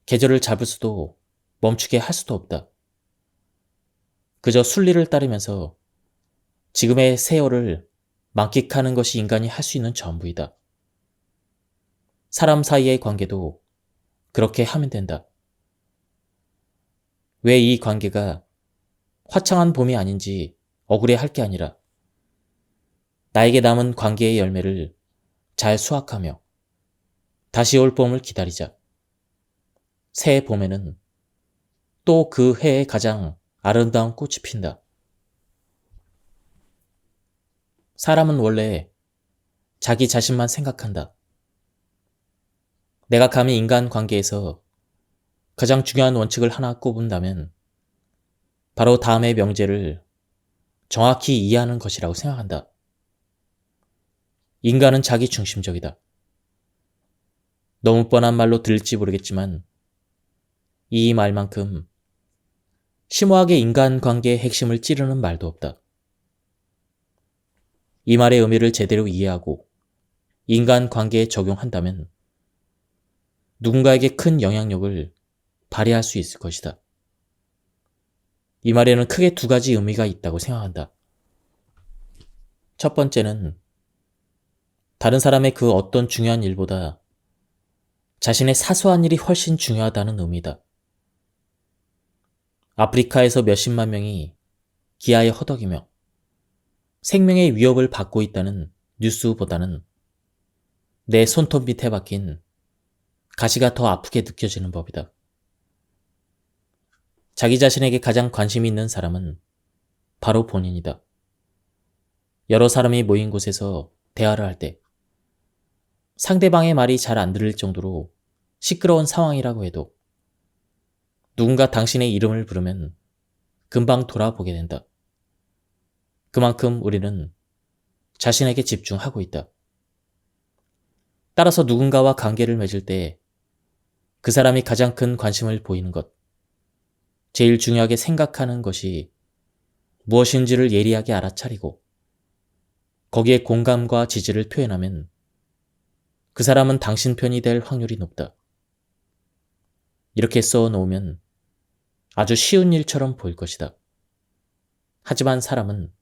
계절을 잡을 수도 멈추게 할 수도 없다. 그저 순리를 따르면서 지금의 세월을 만끽하는 것이 인간이 할 수 있는 전부이다. 사람 사이의 관계도 그렇게 하면 된다. 왜 이 관계가 화창한 봄이 아닌지 억울해할 게 아니라, 나에게 남은 관계의 열매를 잘 수확하며 다시 올 봄을 기다리자. 새 봄에는 또 그 해의 가장 아름다운 꽃이 핀다. 사람은 원래 자기 자신만 생각한다. 내가 감히 인간 관계에서 가장 중요한 원칙을 하나 꼽은다면 바로 다음의 명제를 정확히 이해하는 것이라고 생각한다. 인간은 자기 중심적이다. 너무 뻔한 말로 들릴지 모르겠지만 이 말만큼 심오하게 인간관계의 핵심을 찌르는 말도 없다. 이 말의 의미를 제대로 이해하고 인간관계에 적용한다면 누군가에게 큰 영향력을 발휘할 수 있을 것이다. 이 말에는 크게 두 가지 의미가 있다고 생각한다. 첫 번째는 다른 사람의 그 어떤 중요한 일보다 자신의 사소한 일이 훨씬 중요하다는 의미다. 아프리카에서 몇십만 명이 기아에 허덕이며 생명의 위협을 받고 있다는 뉴스보다는 내 손톱 밑에 박힌 가시가 더 아프게 느껴지는 법이다. 자기 자신에게 가장 관심이 있는 사람은 바로 본인이다. 여러 사람이 모인 곳에서 대화를 할 때 상대방의 말이 잘 안 들릴 정도로 시끄러운 상황이라고 해도 누군가 당신의 이름을 부르면 금방 돌아보게 된다. 그만큼 우리는 자신에게 집중하고 있다. 따라서 누군가와 관계를 맺을 때 그 사람이 가장 큰 관심을 보이는 것, 제일 중요하게 생각하는 것이 무엇인지를 예리하게 알아차리고 거기에 공감과 지지를 표현하면 그 사람은 당신 편이 될 확률이 높다. 이렇게 써놓으면 아주 쉬운 일처럼 보일 것이다. 하지만 사람은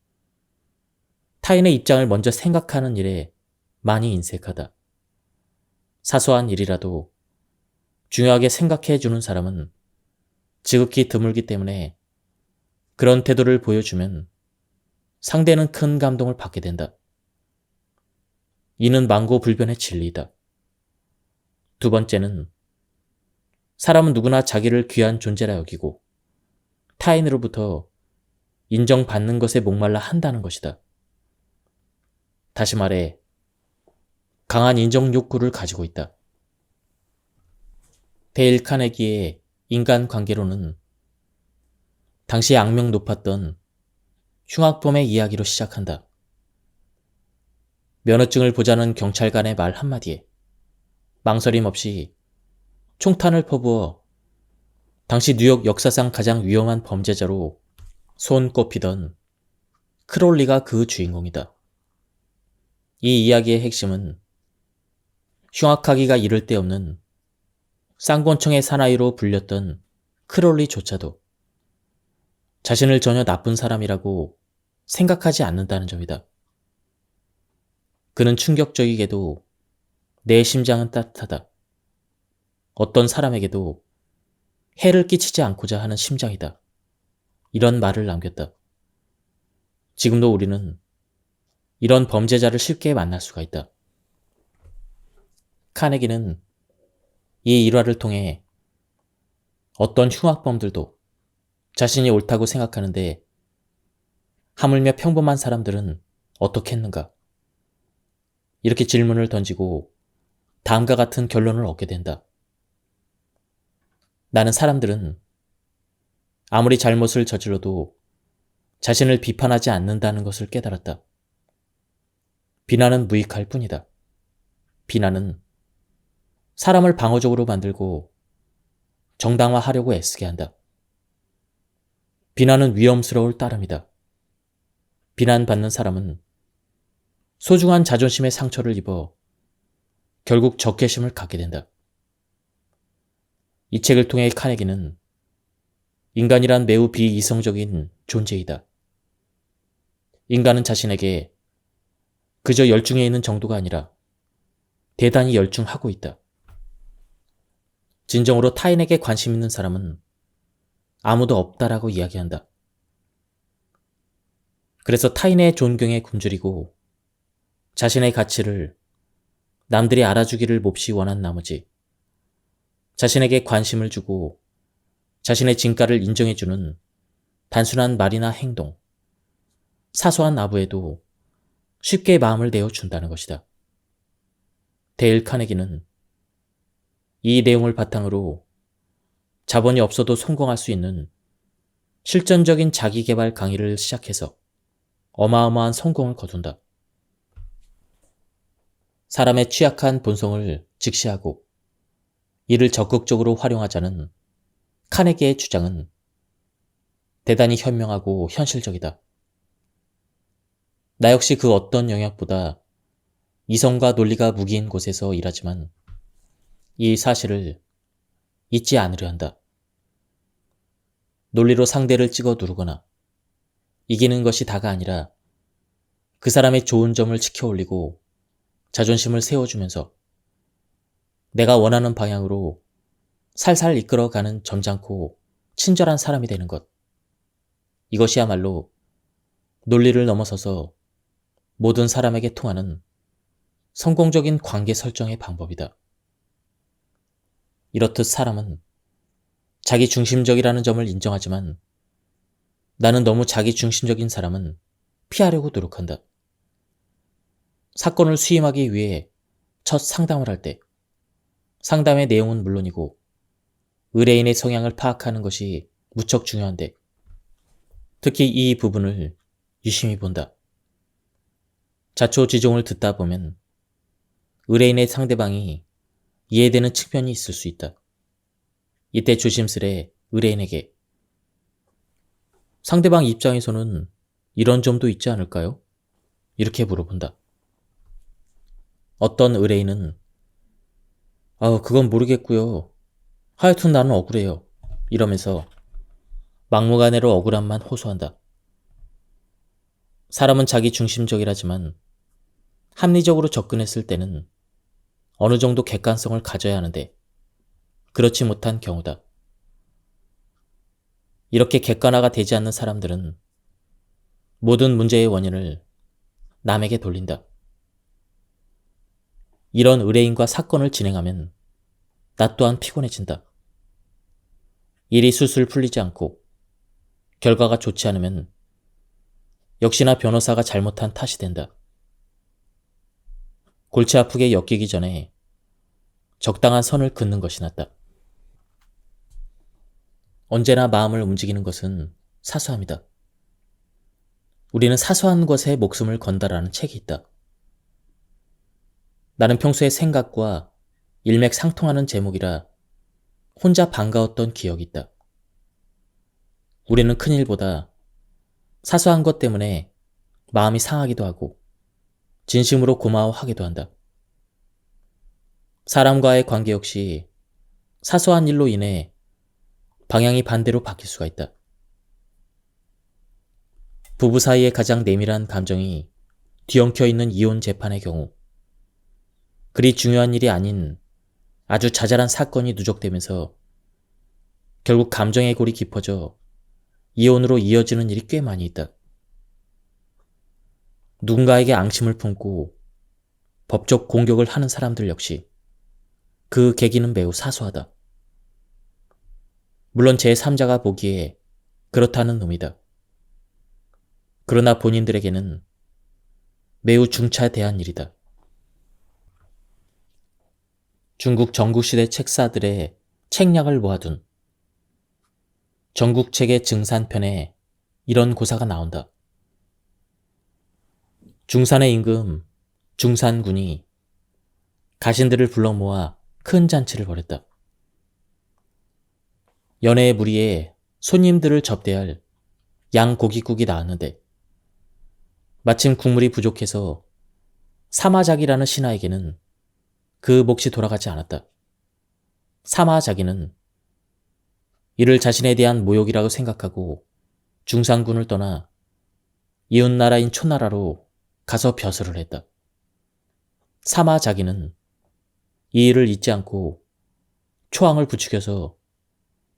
타인의 입장을 먼저 생각하는 일에 많이 인색하다. 사소한 일이라도 중요하게 생각해 주는 사람은 지극히 드물기 때문에 그런 태도를 보여주면 상대는 큰 감동을 받게 된다. 이는 만고불변의 진리이다. 두 번째는 사람은 누구나 자기를 귀한 존재라 여기고 타인으로부터 인정받는 것에 목말라 한다는 것이다. 다시 말해 강한 인정 욕구를 가지고 있다. 데일 카네기의 인간관계론은 당시 악명 높았던 흉악범의 이야기로 시작한다. 면허증을 보자는 경찰관의 말 한마디에 망설임 없이 총탄을 퍼부어 당시 뉴욕 역사상 가장 위험한 범죄자로 손꼽히던 크롤리가 그 주인공이다. 이 이야기의 핵심은 흉악하기가 이를 데 없는 쌍권총의 사나이로 불렸던 크롤리조차도 자신을 전혀 나쁜 사람이라고 생각하지 않는다는 점이다. 그는 충격적이게도 내 심장은 따뜻하다. 어떤 사람에게도 해를 끼치지 않고자 하는 심장이다. 이런 말을 남겼다. 지금도 우리는 이런 범죄자를 쉽게 만날 수가 있다. 카네기는 이 일화를 통해 어떤 흉악범들도 자신이 옳다고 생각하는데 하물며 평범한 사람들은 어떻게 했는가? 이렇게 질문을 던지고 다음과 같은 결론을 얻게 된다. 나는 사람들은 아무리 잘못을 저질러도 자신을 비판하지 않는다는 것을 깨달았다. 비난은 무익할 뿐이다. 비난은 사람을 방어적으로 만들고 정당화하려고 애쓰게 한다. 비난은 위험스러울 따름이다. 비난받는 사람은 소중한 자존심의 상처를 입어 결국 적개심을 갖게 된다. 이 책을 통해 카네기는 인간이란 매우 비이성적인 존재이다. 인간은 자신에게 그저 열중해 있는 정도가 아니라 대단히 열중하고 있다. 진정으로 타인에게 관심 있는 사람은 아무도 없다라고 이야기한다. 그래서 타인의 존경에 굶주리고 자신의 가치를 남들이 알아주기를 몹시 원한 나머지 자신에게 관심을 주고 자신의 진가를 인정해주는 단순한 말이나 행동, 사소한 아부에도 쉽게 마음을 내어준다는 것이다. 데일 카네기는 이 내용을 바탕으로 자본이 없어도 성공할 수 있는 실전적인 자기개발 강의를 시작해서 어마어마한 성공을 거둔다. 사람의 취약한 본성을 직시하고 이를 적극적으로 활용하자는 카네기의 주장은 대단히 현명하고 현실적이다. 나 역시 그 어떤 영역보다 이성과 논리가 무기인 곳에서 일하지만 이 사실을 잊지 않으려 한다. 논리로 상대를 찍어 누르거나 이기는 것이 다가 아니라 그 사람의 좋은 점을 지켜 올리고 자존심을 세워주면서 내가 원하는 방향으로 살살 이끌어가는 점잖고 친절한 사람이 되는 것. 이것이야말로 논리를 넘어서서 모든 사람에게 통하는 성공적인 관계 설정의 방법이다. 이렇듯 사람은 자기 중심적이라는 점을 인정하지만 나는 너무 자기 중심적인 사람은 피하려고 노력한다. 사건을 수임하기 위해 첫 상담을 할 때 상담의 내용은 물론이고 의뢰인의 성향을 파악하는 것이 무척 중요한데 특히 이 부분을 유심히 본다. 자초지종을 듣다 보면 의뢰인의 상대방이 이해되는 측면이 있을 수 있다. 이때 조심스레 의뢰인에게 상대방 입장에서는 이런 점도 있지 않을까요? 이렇게 물어본다. 어떤 의뢰인은 그건 모르겠고요. 하여튼 나는 억울해요. 이러면서 막무가내로 억울함만 호소한다. 사람은 자기 중심적이라지만 합리적으로 접근했을 때는 어느 정도 객관성을 가져야 하는데 그렇지 못한 경우다. 이렇게 객관화가 되지 않는 사람들은 모든 문제의 원인을 남에게 돌린다. 이런 의뢰인과 사건을 진행하면 나 또한 피곤해진다. 일이 술술 풀리지 않고 결과가 좋지 않으면 역시나 변호사가 잘못한 탓이 된다. 골치 아프게 엮이기 전에 적당한 선을 긋는 것이 낫다. 언제나 마음을 움직이는 것은 사소합니다. 우리는 사소한 것에 목숨을 건다라는 책이 있다. 나는 평소에 생각과 일맥상통하는 제목이라 혼자 반가웠던 기억이 있다. 우리는 큰일보다 사소한 것 때문에 마음이 상하기도 하고 진심으로 고마워하기도 한다. 사람과의 관계 역시 사소한 일로 인해 방향이 반대로 바뀔 수가 있다. 부부 사이의 가장 내밀한 감정이 뒤엉켜 있는 이혼 재판의 경우 그리 중요한 일이 아닌 아주 자잘한 사건이 누적되면서 결국 감정의 골이 깊어져 이혼으로 이어지는 일이 꽤 많이 있다. 누군가에게 앙심을 품고 법적 공격을 하는 사람들 역시 그 계기는 매우 사소하다. 물론 제3자가 보기에 그렇다는 의미다. 그러나 본인들에게는 매우 중차대한 일이다. 중국 전국시대 책사들의 책략을 모아둔 전국책의 증산편에 이런 고사가 나온다. 중산의 임금 중산군이 가신들을 불러 모아 큰 잔치를 벌였다. 연회의 무리에 손님들을 접대할 양고깃국이 나왔는데 마침 국물이 부족해서 사마자기라는 신하에게는 그 몫이 돌아가지 않았다. 사마자기는 이를 자신에 대한 모욕이라고 생각하고 중산군을 떠나 이웃나라인 초나라로 가서 벼슬을 했다. 사마자기는 이 일을 잊지 않고 초항을 부추겨서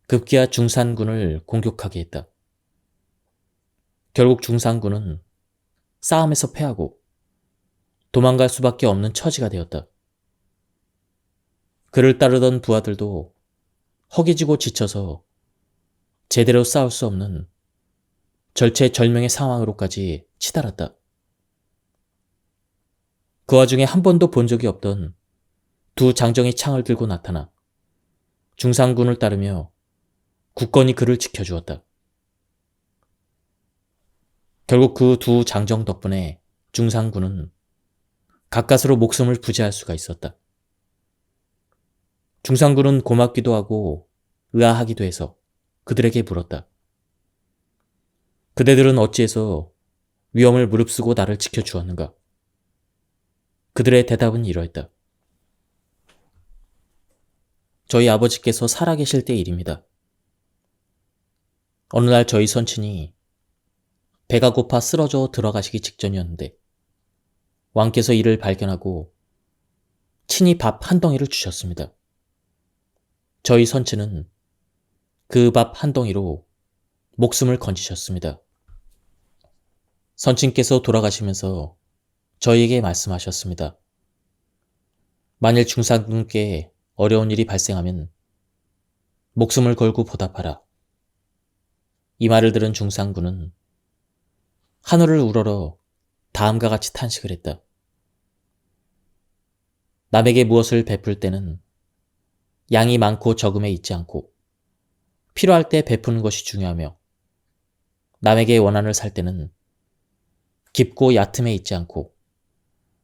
급기야 중산군을 공격하게 했다. 결국 중산군은 싸움에서 패하고 도망갈 수밖에 없는 처지가 되었다. 그를 따르던 부하들도 허기지고 지쳐서 제대로 싸울 수 없는 절체절명의 상황으로까지 치달았다. 그 와중에 한 번도 본 적이 없던 두 장정이 창을 들고 나타나 중산군을 따르며 굳건히 그를 지켜주었다. 결국 그 두 장정 덕분에 중산군은 가까스로 목숨을 부지할 수가 있었다. 중산군은 고맙기도 하고 의아하기도 해서 그들에게 물었다. 그대들은 어찌해서 위험을 무릅쓰고 나를 지켜주었는가? 그들의 대답은 이러했다. 저희 아버지께서 살아계실 때 일입니다. 어느 날 저희 선친이 배가 고파 쓰러져 들어가시기 직전이었는데 왕께서 이를 발견하고 친히 밥 한 덩이를 주셨습니다. 저희 선친은 그 밥 한 덩이로 목숨을 건지셨습니다. 선친께서 돌아가시면서 저희에게 말씀하셨습니다. 만일 중산군께 어려운 일이 발생하면 목숨을 걸고 보답하라. 이 말을 들은 중산군은 하늘을 우러러 다음과 같이 탄식을 했다. 남에게 무엇을 베풀 때는 양이 많고 적음에 있지 않고 필요할 때 베푸는 것이 중요하며 남에게 원한을 살 때는 깊고 얕음에 있지 않고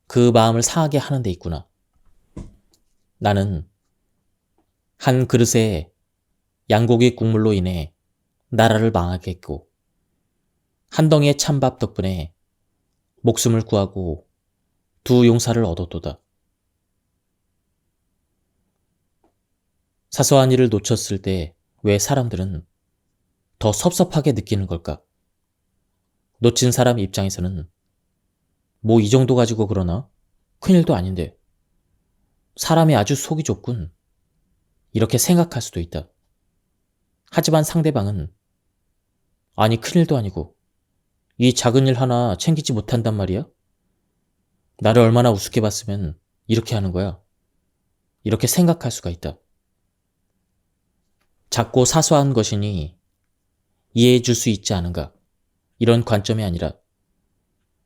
그 마음을 상하게 하는 데 있구나. 나는 한 그릇의 양고기 국물로 인해 나라를 망하게 했고 한 덩이의 찬밥 덕분에 목숨을 구하고 두 용사를 얻었도다. 사소한 일을 놓쳤을 때 왜 사람들은 더 섭섭하게 느끼는 걸까? 놓친 사람 입장에서는 뭐 이 정도 가지고 그러나? 큰일도 아닌데. 사람이 아주 속이 좁군. 이렇게 생각할 수도 있다. 하지만 상대방은 아니 큰일도 아니고 이 작은 일 하나 챙기지 못한단 말이야? 나를 얼마나 우습게 봤으면 이렇게 하는 거야. 이렇게 생각할 수가 있다. 작고 사소한 것이니 이해해 줄 수 있지 않은가? 이런 관점이 아니라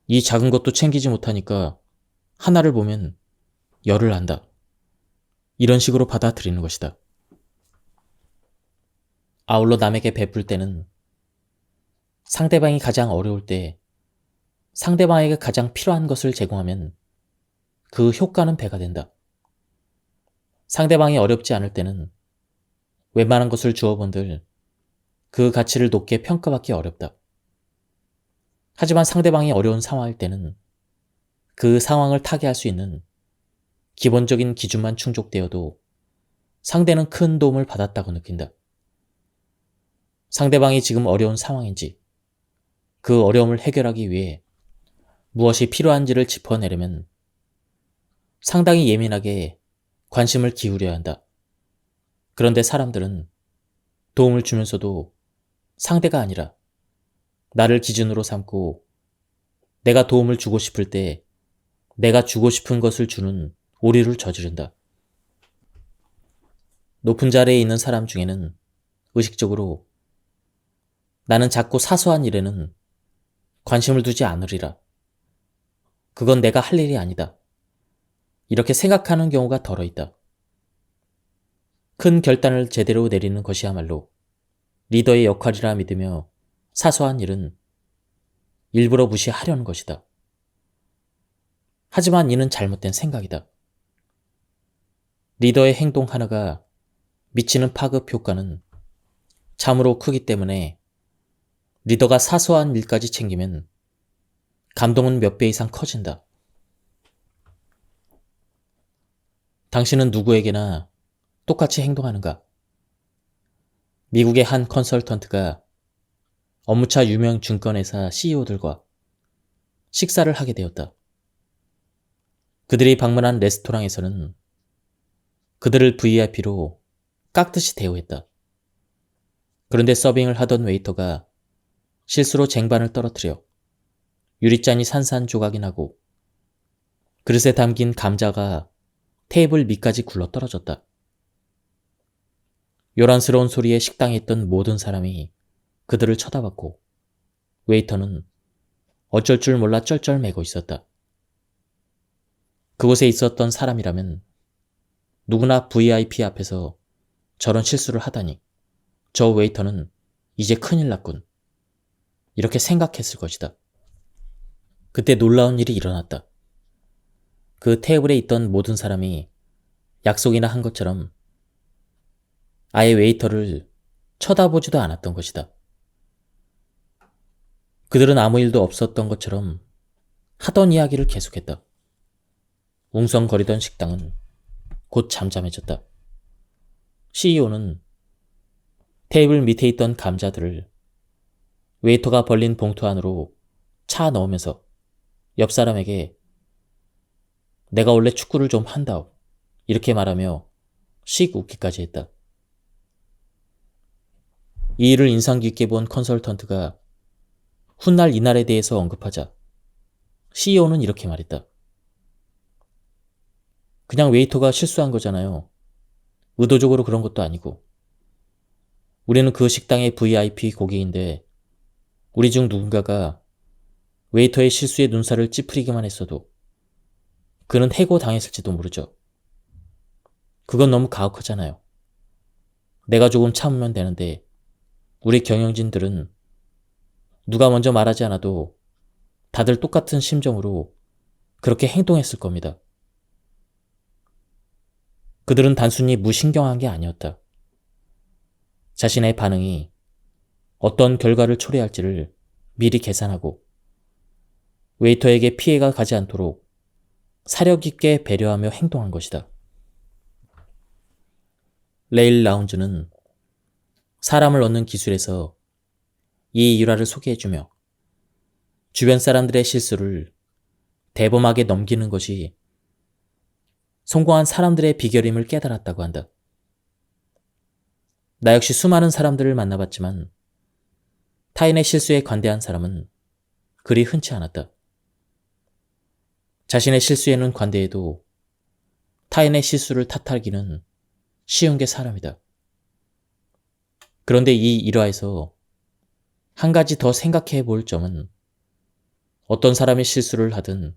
이 작은 것도 챙기지 못하니까 하나를 보면 열을 안다. 이런 식으로 받아들이는 것이다. 아울러 남에게 베풀 때는 상대방이 가장 어려울 때 상대방에게 가장 필요한 것을 제공하면 그 효과는 배가 된다. 상대방이 어렵지 않을 때는 웬만한 것을 주어본들 그 가치를 높게 평가받기 어렵다. 하지만 상대방이 어려운 상황일 때는 그 상황을 타개할 수 있는 기본적인 기준만 충족되어도 상대는 큰 도움을 받았다고 느낀다. 상대방이 지금 어려운 상황인지 그 어려움을 해결하기 위해 무엇이 필요한지를 짚어내려면 상당히 예민하게 관심을 기울여야 한다. 그런데 사람들은 도움을 주면서도 상대가 아니라 나를 기준으로 삼고 내가 도움을 주고 싶을 때 내가 주고 싶은 것을 주는 오류를 저지른다. 높은 자리에 있는 사람 중에는 의식적으로 나는 작고 사소한 일에는 관심을 두지 않으리라. 그건 내가 할 일이 아니다. 이렇게 생각하는 경우가 덜어 있다. 큰 결단을 제대로 내리는 것이야말로 리더의 역할이라 믿으며 사소한 일은 일부러 무시하려는 것이다. 하지만 이는 잘못된 생각이다. 리더의 행동 하나가 미치는 파급 효과는 참으로 크기 때문에 리더가 사소한 일까지 챙기면 감동은 몇 배 이상 커진다. 당신은 누구에게나 똑같이 행동하는가? 미국의 한 컨설턴트가 업무차 유명 증권회사 CEO들과 식사를 하게 되었다. 그들이 방문한 레스토랑에서는 그들을 VIP로 깍듯이 대우했다. 그런데 서빙을 하던 웨이터가 실수로 쟁반을 떨어뜨려 유리잔이 산산조각이 나고 그릇에 담긴 감자가 테이블 밑까지 굴러 떨어졌다. 요란스러운 소리에 식당에 있던 모든 사람이 그들을 쳐다봤고 웨이터는 어쩔 줄 몰라 쩔쩔매고 있었다. 그곳에 있었던 사람이라면 누구나 VIP 앞에서 저런 실수를 하다니 저 웨이터는 이제 큰일 났군. 이렇게 생각했을 것이다. 그때 놀라운 일이 일어났다. 그 테이블에 있던 모든 사람이 약속이나 한 것처럼 아예 웨이터를 쳐다보지도 않았던 것이다. 그들은 아무 일도 없었던 것처럼 하던 이야기를 계속했다. 웅성거리던 식당은 곧 잠잠해졌다. CEO는 테이블 밑에 있던 감자들을 웨이터가 벌린 봉투 안으로 차 넣으면서 옆 사람에게 내가 원래 축구를 좀 한다오. 이렇게 말하며 씩 웃기까지 했다. 이 일을 인상 깊게 본 컨설턴트가 훗날 이날에 대해서 언급하자 CEO는 이렇게 말했다. 그냥 웨이터가 실수한 거잖아요. 의도적으로 그런 것도 아니고. 우리는 그 식당의 VIP 고객인데 우리 중 누군가가 웨이터의 실수에 눈살을 찌푸리기만 했어도 그는 해고당했을지도 모르죠. 그건 너무 가혹하잖아요. 내가 조금 참으면 되는데 우리 경영진들은 누가 먼저 말하지 않아도 다들 똑같은 심정으로 그렇게 행동했을 겁니다. 그들은 단순히 무신경한 게 아니었다. 자신의 반응이 어떤 결과를 초래할지를 미리 계산하고 웨이터에게 피해가 가지 않도록 사력 있게 배려하며 행동한 것이다. 레일 라운즈는 사람을 얻는 기술에서 이 일화를 소개해주며 주변 사람들의 실수를 대범하게 넘기는 것이 성공한 사람들의 비결임을 깨달았다고 한다. 나 역시 수많은 사람들을 만나봤지만 타인의 실수에 관대한 사람은 그리 흔치 않았다. 자신의 실수에는 관대해도 타인의 실수를 탓하기는 쉬운 게 사람이다. 그런데 이 일화에서 한 가지 더 생각해 볼 점은 어떤 사람이 실수를 하든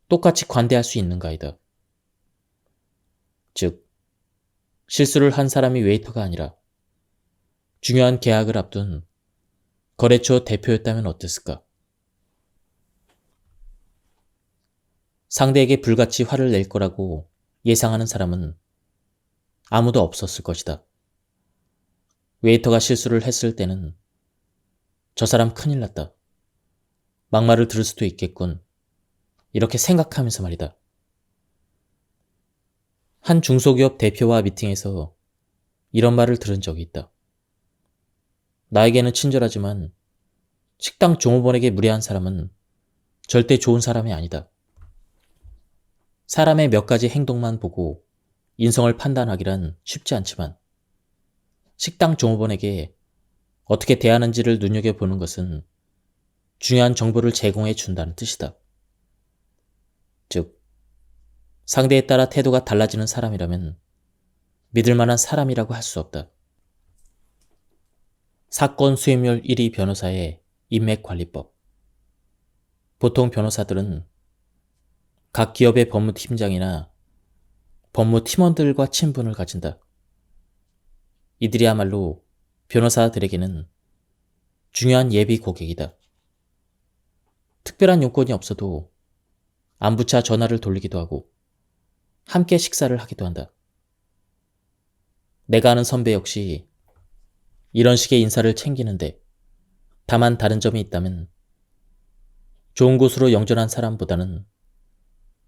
똑같이 관대할 수 있는가이다. 즉, 실수를 한 사람이 웨이터가 아니라 중요한 계약을 앞둔 거래처 대표였다면 어땠을까? 상대에게 불같이 화를 낼 거라고 예상하는 사람은 아무도 없었을 것이다. 웨이터가 실수를 했을 때는 저 사람 큰일 났다. 막말을 들을 수도 있겠군. 이렇게 생각하면서 말이다. 한 중소기업 대표와 미팅에서 이런 말을 들은 적이 있다. 나에게는 친절하지만 식당 종업원에게 무례한 사람은 절대 좋은 사람이 아니다. 사람의 몇 가지 행동만 보고 인성을 판단하기란 쉽지 않지만 식당 종업원에게 어떻게 대하는지를 눈여겨보는 것은 중요한 정보를 제공해 준다는 뜻이다. 즉, 상대에 따라 태도가 달라지는 사람이라면 믿을 만한 사람이라고 할 수 없다. 사건 수임률 1위 변호사의 인맥관리법. 보통 변호사들은 각 기업의 법무팀장이나 법무팀원들과 친분을 가진다. 이들이야말로 변호사들에게는 중요한 예비 고객이다. 특별한 요건이 없어도 안부차 전화를 돌리기도 하고 함께 식사를 하기도 한다. 내가 아는 선배 역시 이런 식의 인사를 챙기는데 다만 다른 점이 있다면 좋은 곳으로 영전한 사람보다는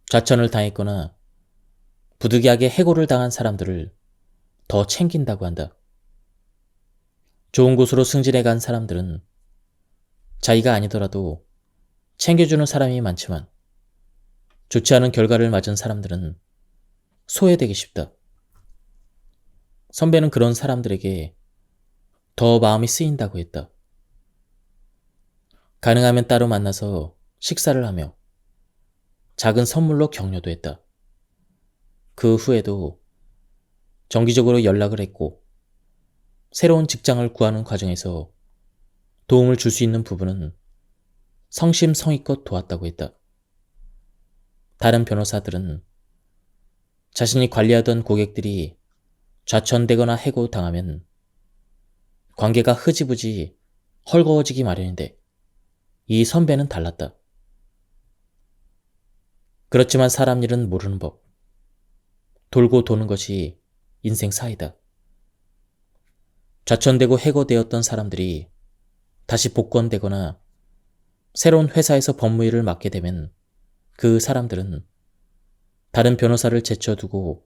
좌천을 당했거나 부득이하게 해고를 당한 사람들을 더 챙긴다고 한다. 좋은 곳으로 승진해 간 사람들은 자기가 아니더라도 챙겨주는 사람이 많지만 좋지 않은 결과를 맞은 사람들은 소외되기 쉽다. 선배는 그런 사람들에게 더 마음이 쓰인다고 했다. 가능하면 따로 만나서 식사를 하며 작은 선물로 격려도 했다. 그 후에도 정기적으로 연락을 했고 새로운 직장을 구하는 과정에서 도움을 줄 수 있는 부분은 성심성의껏 도왔다고 했다. 다른 변호사들은 자신이 관리하던 고객들이 좌천되거나 해고당하면 관계가 흐지부지 헐거워지기 마련인데 이 선배는 달랐다. 그렇지만 사람 일은 모르는 법. 돌고 도는 것이 인생 사이다. 좌천되고 해고되었던 사람들이 다시 복권되거나 새로운 회사에서 법무일을 맡게 되면 그 사람들은 다른 변호사를 제쳐두고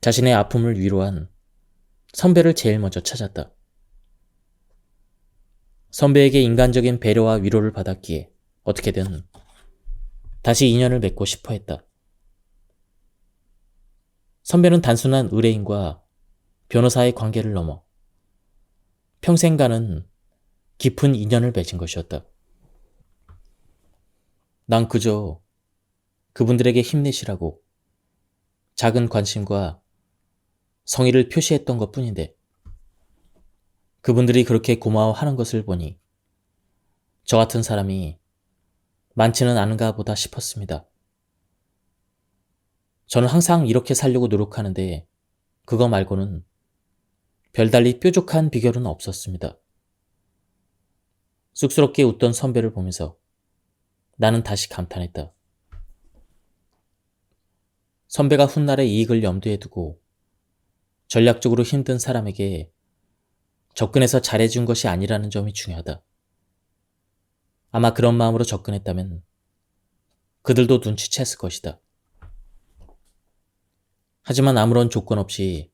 자신의 아픔을 위로한 선배를 제일 먼저 찾았다. 선배에게 인간적인 배려와 위로를 받았기에 어떻게든 다시 인연을 맺고 싶어 했다. 선배는 단순한 의뢰인과 변호사의 관계를 넘어 평생 가는 깊은 인연을 맺은 것이었다. 난 그저 그분들에게 힘내시라고 작은 관심과 성의를 표시했던 것 뿐인데 그분들이 그렇게 고마워하는 것을 보니 저 같은 사람이 많지는 않은가 보다 싶었습니다. 저는 항상 이렇게 살려고 노력하는데 그거 말고는 별달리 뾰족한 비결은 없었습니다. 쑥스럽게 웃던 선배를 보면서 나는 다시 감탄했다. 선배가 훗날의 이익을 염두에 두고 전략적으로 힘든 사람에게 접근해서 잘해준 것이 아니라는 점이 중요하다. 아마 그런 마음으로 접근했다면 그들도 눈치챘을 것이다. 하지만 아무런 조건 없이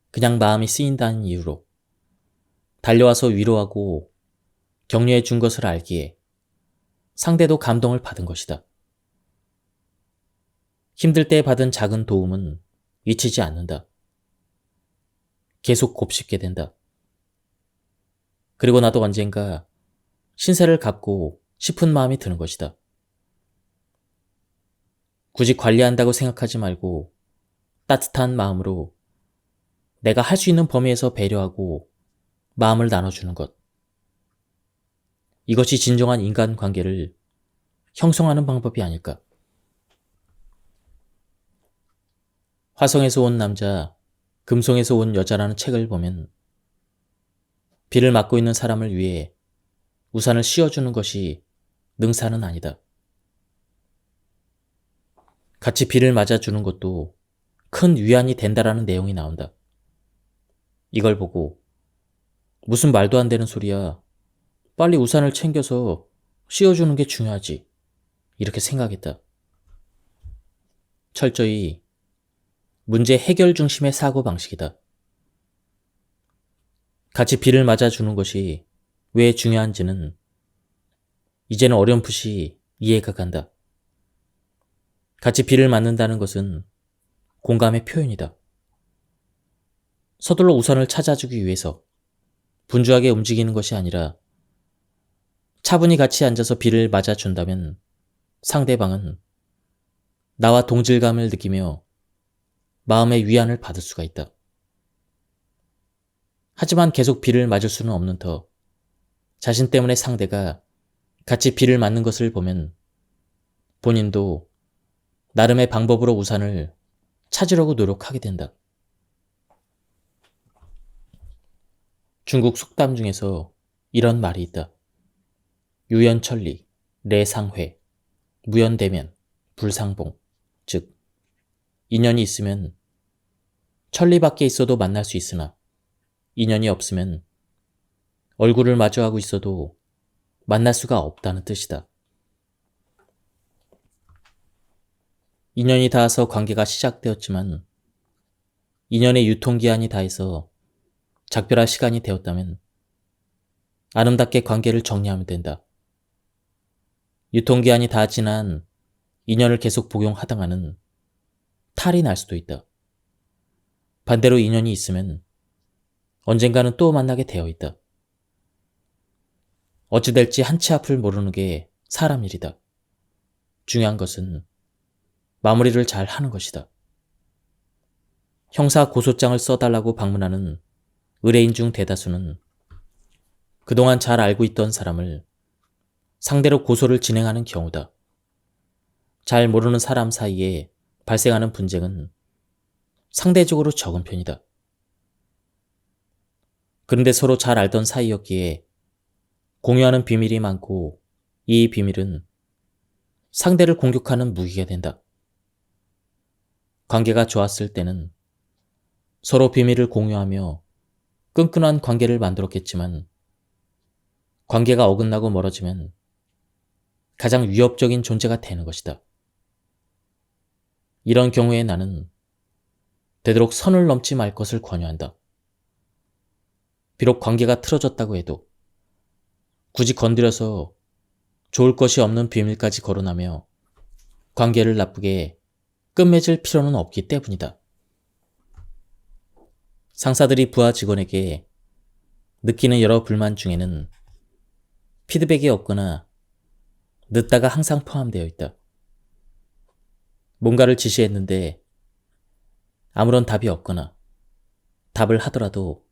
그냥 마음이 쓰인다는 이유로 달려와서 위로하고 격려해 준 것을 알기에 상대도 감동을 받은 것이다. 힘들 때 받은 작은 도움은 잊히지 않는다. 계속 곱씹게 된다. 그리고 나도 언젠가 신세를 갚고 싶은 마음이 드는 것이다. 굳이 관리한다고 생각하지 말고 따뜻한 마음으로 내가 할 수 있는 범위에서 배려하고 마음을 나눠주는 것. 이것이 진정한 인간관계를 형성하는 방법이 아닐까. 화성에서 온 남자, 금성에서 온 여자라는 책을 보면 비를 맞고 있는 사람을 위해 우산을 씌워주는 것이 능사는 아니다. 같이 비를 맞아주는 것도 큰 위안이 된다라는 내용이 나온다. 이걸 보고 무슨 말도 안 되는 소리야. 빨리 우산을 챙겨서 씌워주는 게 중요하지. 이렇게 생각했다. 철저히 문제 해결 중심의 사고방식이다. 같이 비를 맞아주는 것이 왜 중요한지는 이제는 어렴풋이 이해가 간다. 같이 비를 맞는다는 것은 공감의 표현이다. 서둘러 우산을 찾아주기 위해서 분주하게 움직이는 것이 아니라 차분히 같이 앉아서 비를 맞아준다면 상대방은 나와 동질감을 느끼며 마음의 위안을 받을 수가 있다. 하지만 계속 비를 맞을 수는 없는 터 자신 때문에 상대가 같이 비를 맞는 것을 보면 본인도 나름의 방법으로 우산을 찾으려고 노력하게 된다. 중국 속담 중에서 이런 말이 있다. 유연천리, 내상회, 무연대면, 불상봉. 즉, 인연이 있으면 천리 밖에 있어도 만날 수 있으나 인연이 없으면 얼굴을 마주하고 있어도 만날 수가 없다는 뜻이다. 인연이 닿아서 관계가 시작되었지만 인연의 유통기한이 닿아서 작별할 시간이 되었다면 아름답게 관계를 정리하면 된다. 유통기한이 다 지난 인연을 계속 복용하다가는 탈이 날 수도 있다. 반대로 인연이 있으면 언젠가는 또 만나게 되어 있다. 어찌 될지 한치 앞을 모르는 게 사람 일이다. 중요한 것은 마무리를 잘 하는 것이다. 형사 고소장을 써달라고 방문하는 의뢰인 중 대다수는 그동안 잘 알고 있던 사람을 상대로 고소를 진행하는 경우다. 잘 모르는 사람 사이에 발생하는 분쟁은 상대적으로 적은 편이다. 그런데 서로 잘 알던 사이였기에 공유하는 비밀이 많고 이 비밀은 상대를 공격하는 무기가 된다. 관계가 좋았을 때는 서로 비밀을 공유하며 끈끈한 관계를 만들었겠지만 관계가 어긋나고 멀어지면 가장 위협적인 존재가 되는 것이다. 이런 경우에 나는 되도록 선을 넘지 말 것을 권유한다. 비록 관계가 틀어졌다고 해도 굳이 건드려서 좋을 것이 없는 비밀까지 거론하며 관계를 나쁘게 끝맺을 필요는 없기 때문이다. 상사들이 부하 직원에게 느끼는 여러 불만 중에는 피드백이 없거나 늦다가 항상 포함되어 있다. 뭔가를 지시했는데 아무런 답이 없거나 답을 하더라도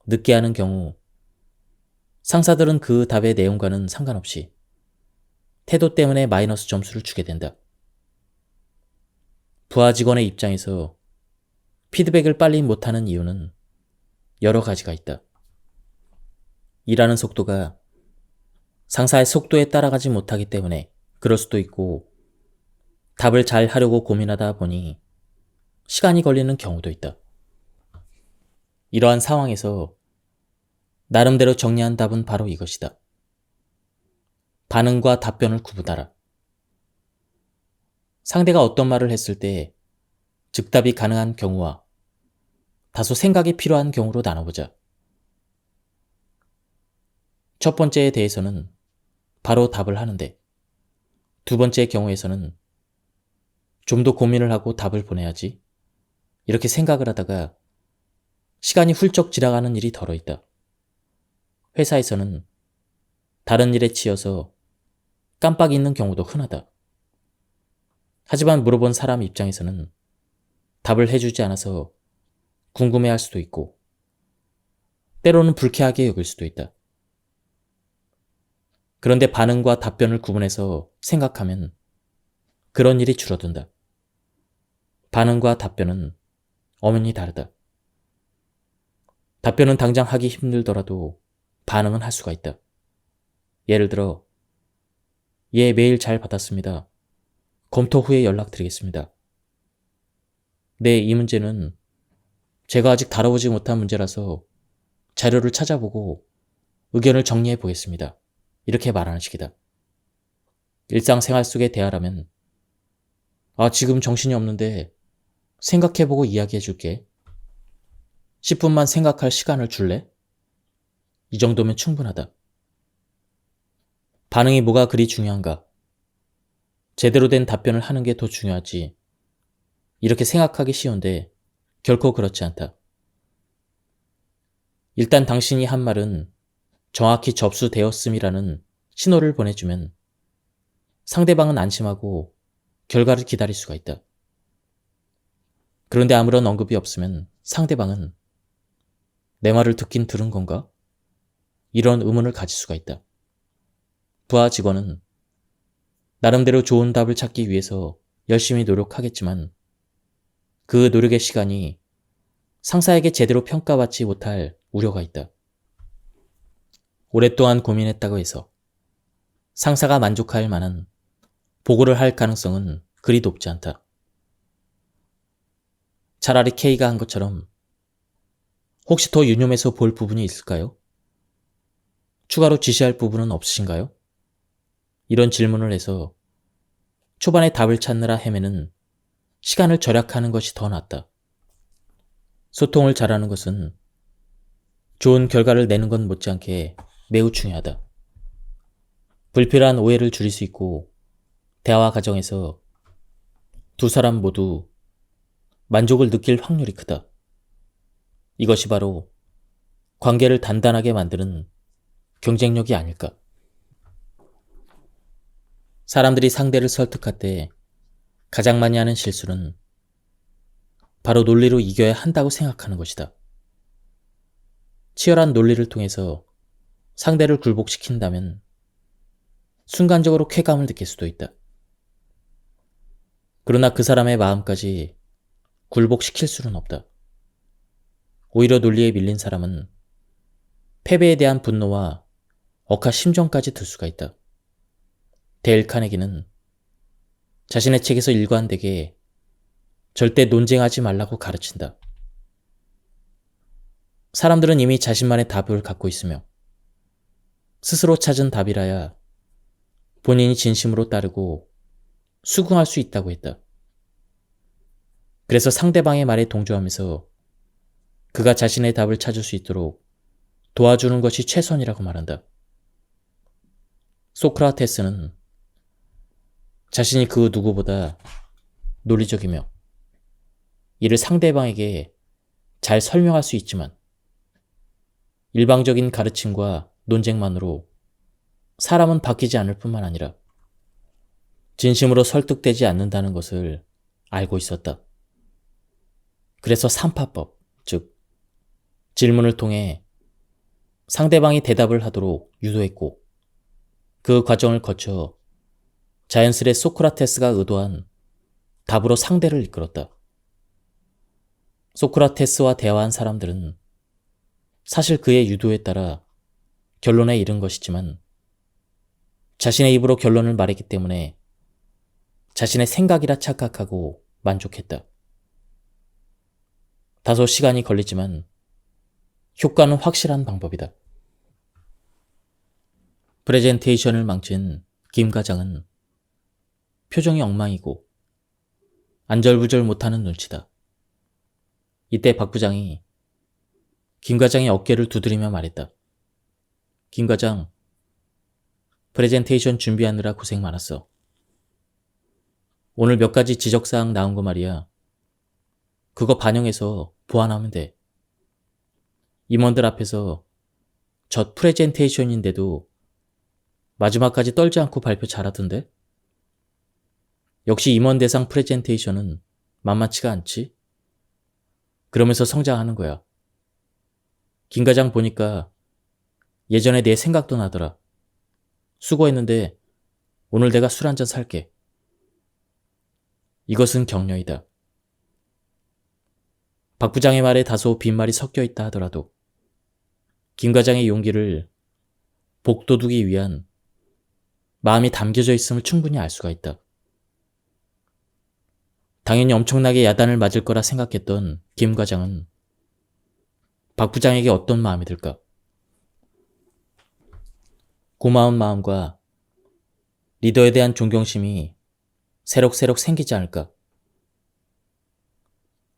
늦게 하는 경우 상사들은 그 답의 내용과는 상관없이 태도 때문에 마이너스 점수를 주게 된다. 부하 직원의 입장에서 피드백을 빨리 못하는 이유는 여러 가지가 있다. 일하는 속도가 상사의 속도에 따라가지 못하기 때문에 그럴 수도 있고 답을 잘 하려고 고민하다 보니 시간이 걸리는 경우도 있다. 이러한 상황에서 나름대로 정리한 답은 바로 이것이다. 반응과 답변을 구분하라. 상대가 어떤 말을 했을 때 즉답이 가능한 경우와 다소 생각이 필요한 경우로 나눠보자. 첫 번째에 대해서는 바로 답을 하는데 두 번째의 경우에서는 좀 더 고민을 하고 답을 보내야지. 이렇게 생각을 하다가 시간이 훌쩍 지나가는 일이 덜어 있다. 회사에서는 다른 일에 치여서 깜빡 잊는 경우도 흔하다. 하지만 물어본 사람 입장에서는 답을 해주지 않아서 궁금해할 수도 있고 때로는 불쾌하게 여길 수도 있다. 그런데 반응과 답변을 구분해서 생각하면 그런 일이 줄어든다. 반응과 답변은 엄연히 다르다. 답변은 당장 하기 힘들더라도 반응은 할 수가 있다. 예를 들어, 예, 메일 잘 받았습니다. 검토 후에 연락드리겠습니다. 네, 이 문제는 제가 아직 다뤄보지 못한 문제라서 자료를 찾아보고 의견을 정리해 보겠습니다. 이렇게 말하는 식이다. 일상생활 속의 대화라면 지금 정신이 없는데 생각해보고 이야기해 줄게. 10분만 생각할 시간을 줄래? 이 정도면 충분하다. 반응이 뭐가 그리 중요한가? 제대로 된 답변을 하는 게 더 중요하지. 이렇게 생각하기 쉬운데 결코 그렇지 않다. 일단 당신이 한 말은 정확히 접수되었음이라는 신호를 보내주면 상대방은 안심하고 결과를 기다릴 수가 있다. 그런데 아무런 언급이 없으면 상대방은 내 말을 듣긴 들은 건가? 이런 의문을 가질 수가 있다. 부하 직원은 나름대로 좋은 답을 찾기 위해서 열심히 노력하겠지만 그 노력의 시간이 상사에게 제대로 평가받지 못할 우려가 있다. 오랫동안 고민했다고 해서 상사가 만족할 만한 보고를 할 가능성은 그리 높지 않다. 차라리 K가 한 것처럼 혹시 더 유념해서 볼 부분이 있을까요? 추가로 지시할 부분은 없으신가요? 이런 질문을 해서 초반에 답을 찾느라 헤매는 시간을 절약하는 것이 더 낫다. 소통을 잘하는 것은 좋은 결과를 내는 것 못지않게 매우 중요하다. 불필요한 오해를 줄일 수 있고 대화 과정에서 두 사람 모두 만족을 느낄 확률이 크다. 이것이 바로 관계를 단단하게 만드는 경쟁력이 아닐까. 사람들이 상대를 설득할 때 가장 많이 하는 실수는 바로 논리로 이겨야 한다고 생각하는 것이다. 치열한 논리를 통해서 상대를 굴복시킨다면 순간적으로 쾌감을 느낄 수도 있다. 그러나 그 사람의 마음까지 굴복시킬 수는 없다. 오히려 논리에 밀린 사람은 패배에 대한 분노와 억하 심정까지 들 수가 있다. 데일 카네기는 자신의 책에서 일관되게 절대 논쟁하지 말라고 가르친다. 사람들은 이미 자신만의 답을 갖고 있으며 스스로 찾은 답이라야 본인이 진심으로 따르고 수긍할 수 있다고 했다. 그래서 상대방의 말에 동조하면서 그가 자신의 답을 찾을 수 있도록 도와주는 것이 최선이라고 말한다. 소크라테스는 자신이 그 누구보다 논리적이며 이를 상대방에게 잘 설명할 수 있지만 일방적인 가르침과 논쟁만으로 사람은 바뀌지 않을 뿐만 아니라 진심으로 설득되지 않는다는 것을 알고 있었다. 그래서 삼파법, 즉 질문을 통해 상대방이 대답을 하도록 유도했고 그 과정을 거쳐 자연스레 소크라테스가 의도한 답으로 상대를 이끌었다. 소크라테스와 대화한 사람들은 사실 그의 유도에 따라 결론에 이른 것이지만 자신의 입으로 결론을 말했기 때문에 자신의 생각이라 착각하고 만족했다. 다소 시간이 걸리지만 효과는 확실한 방법이다. 프레젠테이션을 망친 김 과장은 표정이 엉망이고 안절부절 못하는 눈치다. 이때 박 부장이 김 과장의 어깨를 두드리며 말했다. 김 과장, 프레젠테이션 준비하느라 고생 많았어. 오늘 몇 가지 지적사항 나온 거 말이야. 그거 반영해서 보완하면 돼. 임원들 앞에서 첫 프레젠테이션인데도 마지막까지 떨지 않고 발표 잘하던데? 역시 임원 대상 프레젠테이션은 만만치가 않지? 그러면서 성장하는 거야. 김 과장 보니까 예전에 내 생각도 나더라. 수고했는데 오늘 내가 술 한잔 살게. 이것은 격려이다. 박 부장의 말에 다소 빈말이 섞여 있다 하더라도 김 과장의 용기를 복돋우기 위한 마음이 담겨져 있음을 충분히 알 수가 있다. 당연히 엄청나게 야단을 맞을 거라 생각했던 김 과장은 박 부장에게 어떤 마음이 들까? 고마운 마음과 리더에 대한 존경심이 새록새록 생기지 않을까?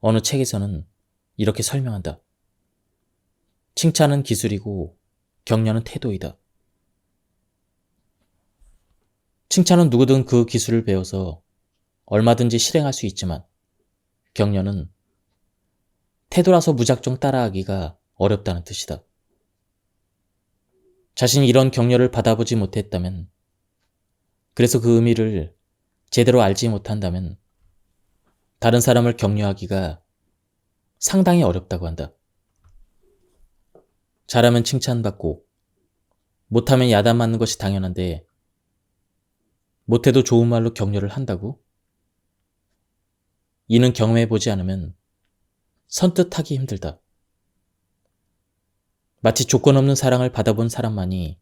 어느 책에서는 이렇게 설명한다. 칭찬은 기술이고 격려는 태도이다. 칭찬은 누구든 그 기술을 배워서 얼마든지 실행할 수 있지만 격려는 태도라서 무작정 따라하기가 어렵다는 뜻이다. 자신이 이런 격려를 받아보지 못했다면, 그래서 그 의미를 제대로 알지 못한다면 다른 사람을 격려하기가 상당히 어렵다고 한다. 잘하면 칭찬받고 못하면 야단맞는 것이 당연한데 못해도 좋은 말로 격려를 한다고? 이는 경험해보지 않으면 선뜻하기 힘들다. 마치 조건 없는 사랑을 받아본 사람만이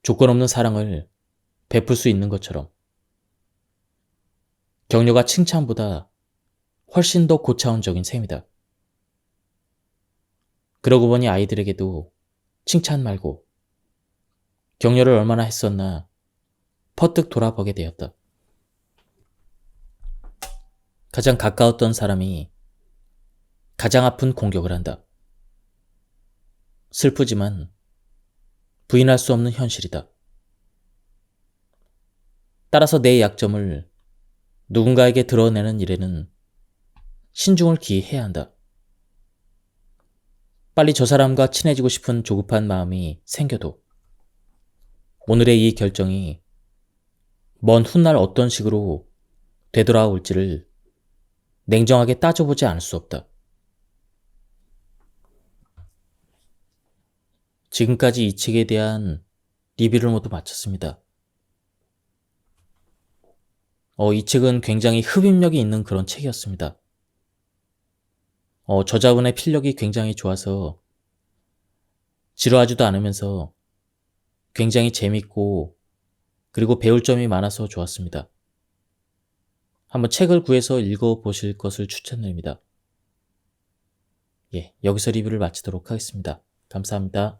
조건 없는 사랑을 베풀 수 있는 것처럼 격려가 칭찬보다 훨씬 더 고차원적인 셈이다. 그러고 보니 아이들에게도 칭찬 말고 격려를 얼마나 했었나 퍼뜩 돌아보게 되었다. 가장 가까웠던 사람이 가장 아픈 공격을 한다. 슬프지만 부인할 수 없는 현실이다. 따라서 내 약점을 누군가에게 드러내는 일에는 신중을 기해야 한다. 빨리 저 사람과 친해지고 싶은 조급한 마음이 생겨도 오늘의 이 결정이 먼 훗날 어떤 식으로 되돌아올지를 냉정하게 따져보지 않을 수 없다. 지금까지 이 책에 대한 리뷰를 모두 마쳤습니다. 이 책은 굉장히 흡입력이 있는 그런 책이었습니다. 저자분의 필력이 굉장히 좋아서 지루하지도 않으면서 굉장히 재밌고 그리고 배울 점이 많아서 좋았습니다. 한번 책을 구해서 읽어보실 것을 추천드립니다. 여기서 리뷰를 마치도록 하겠습니다. 감사합니다.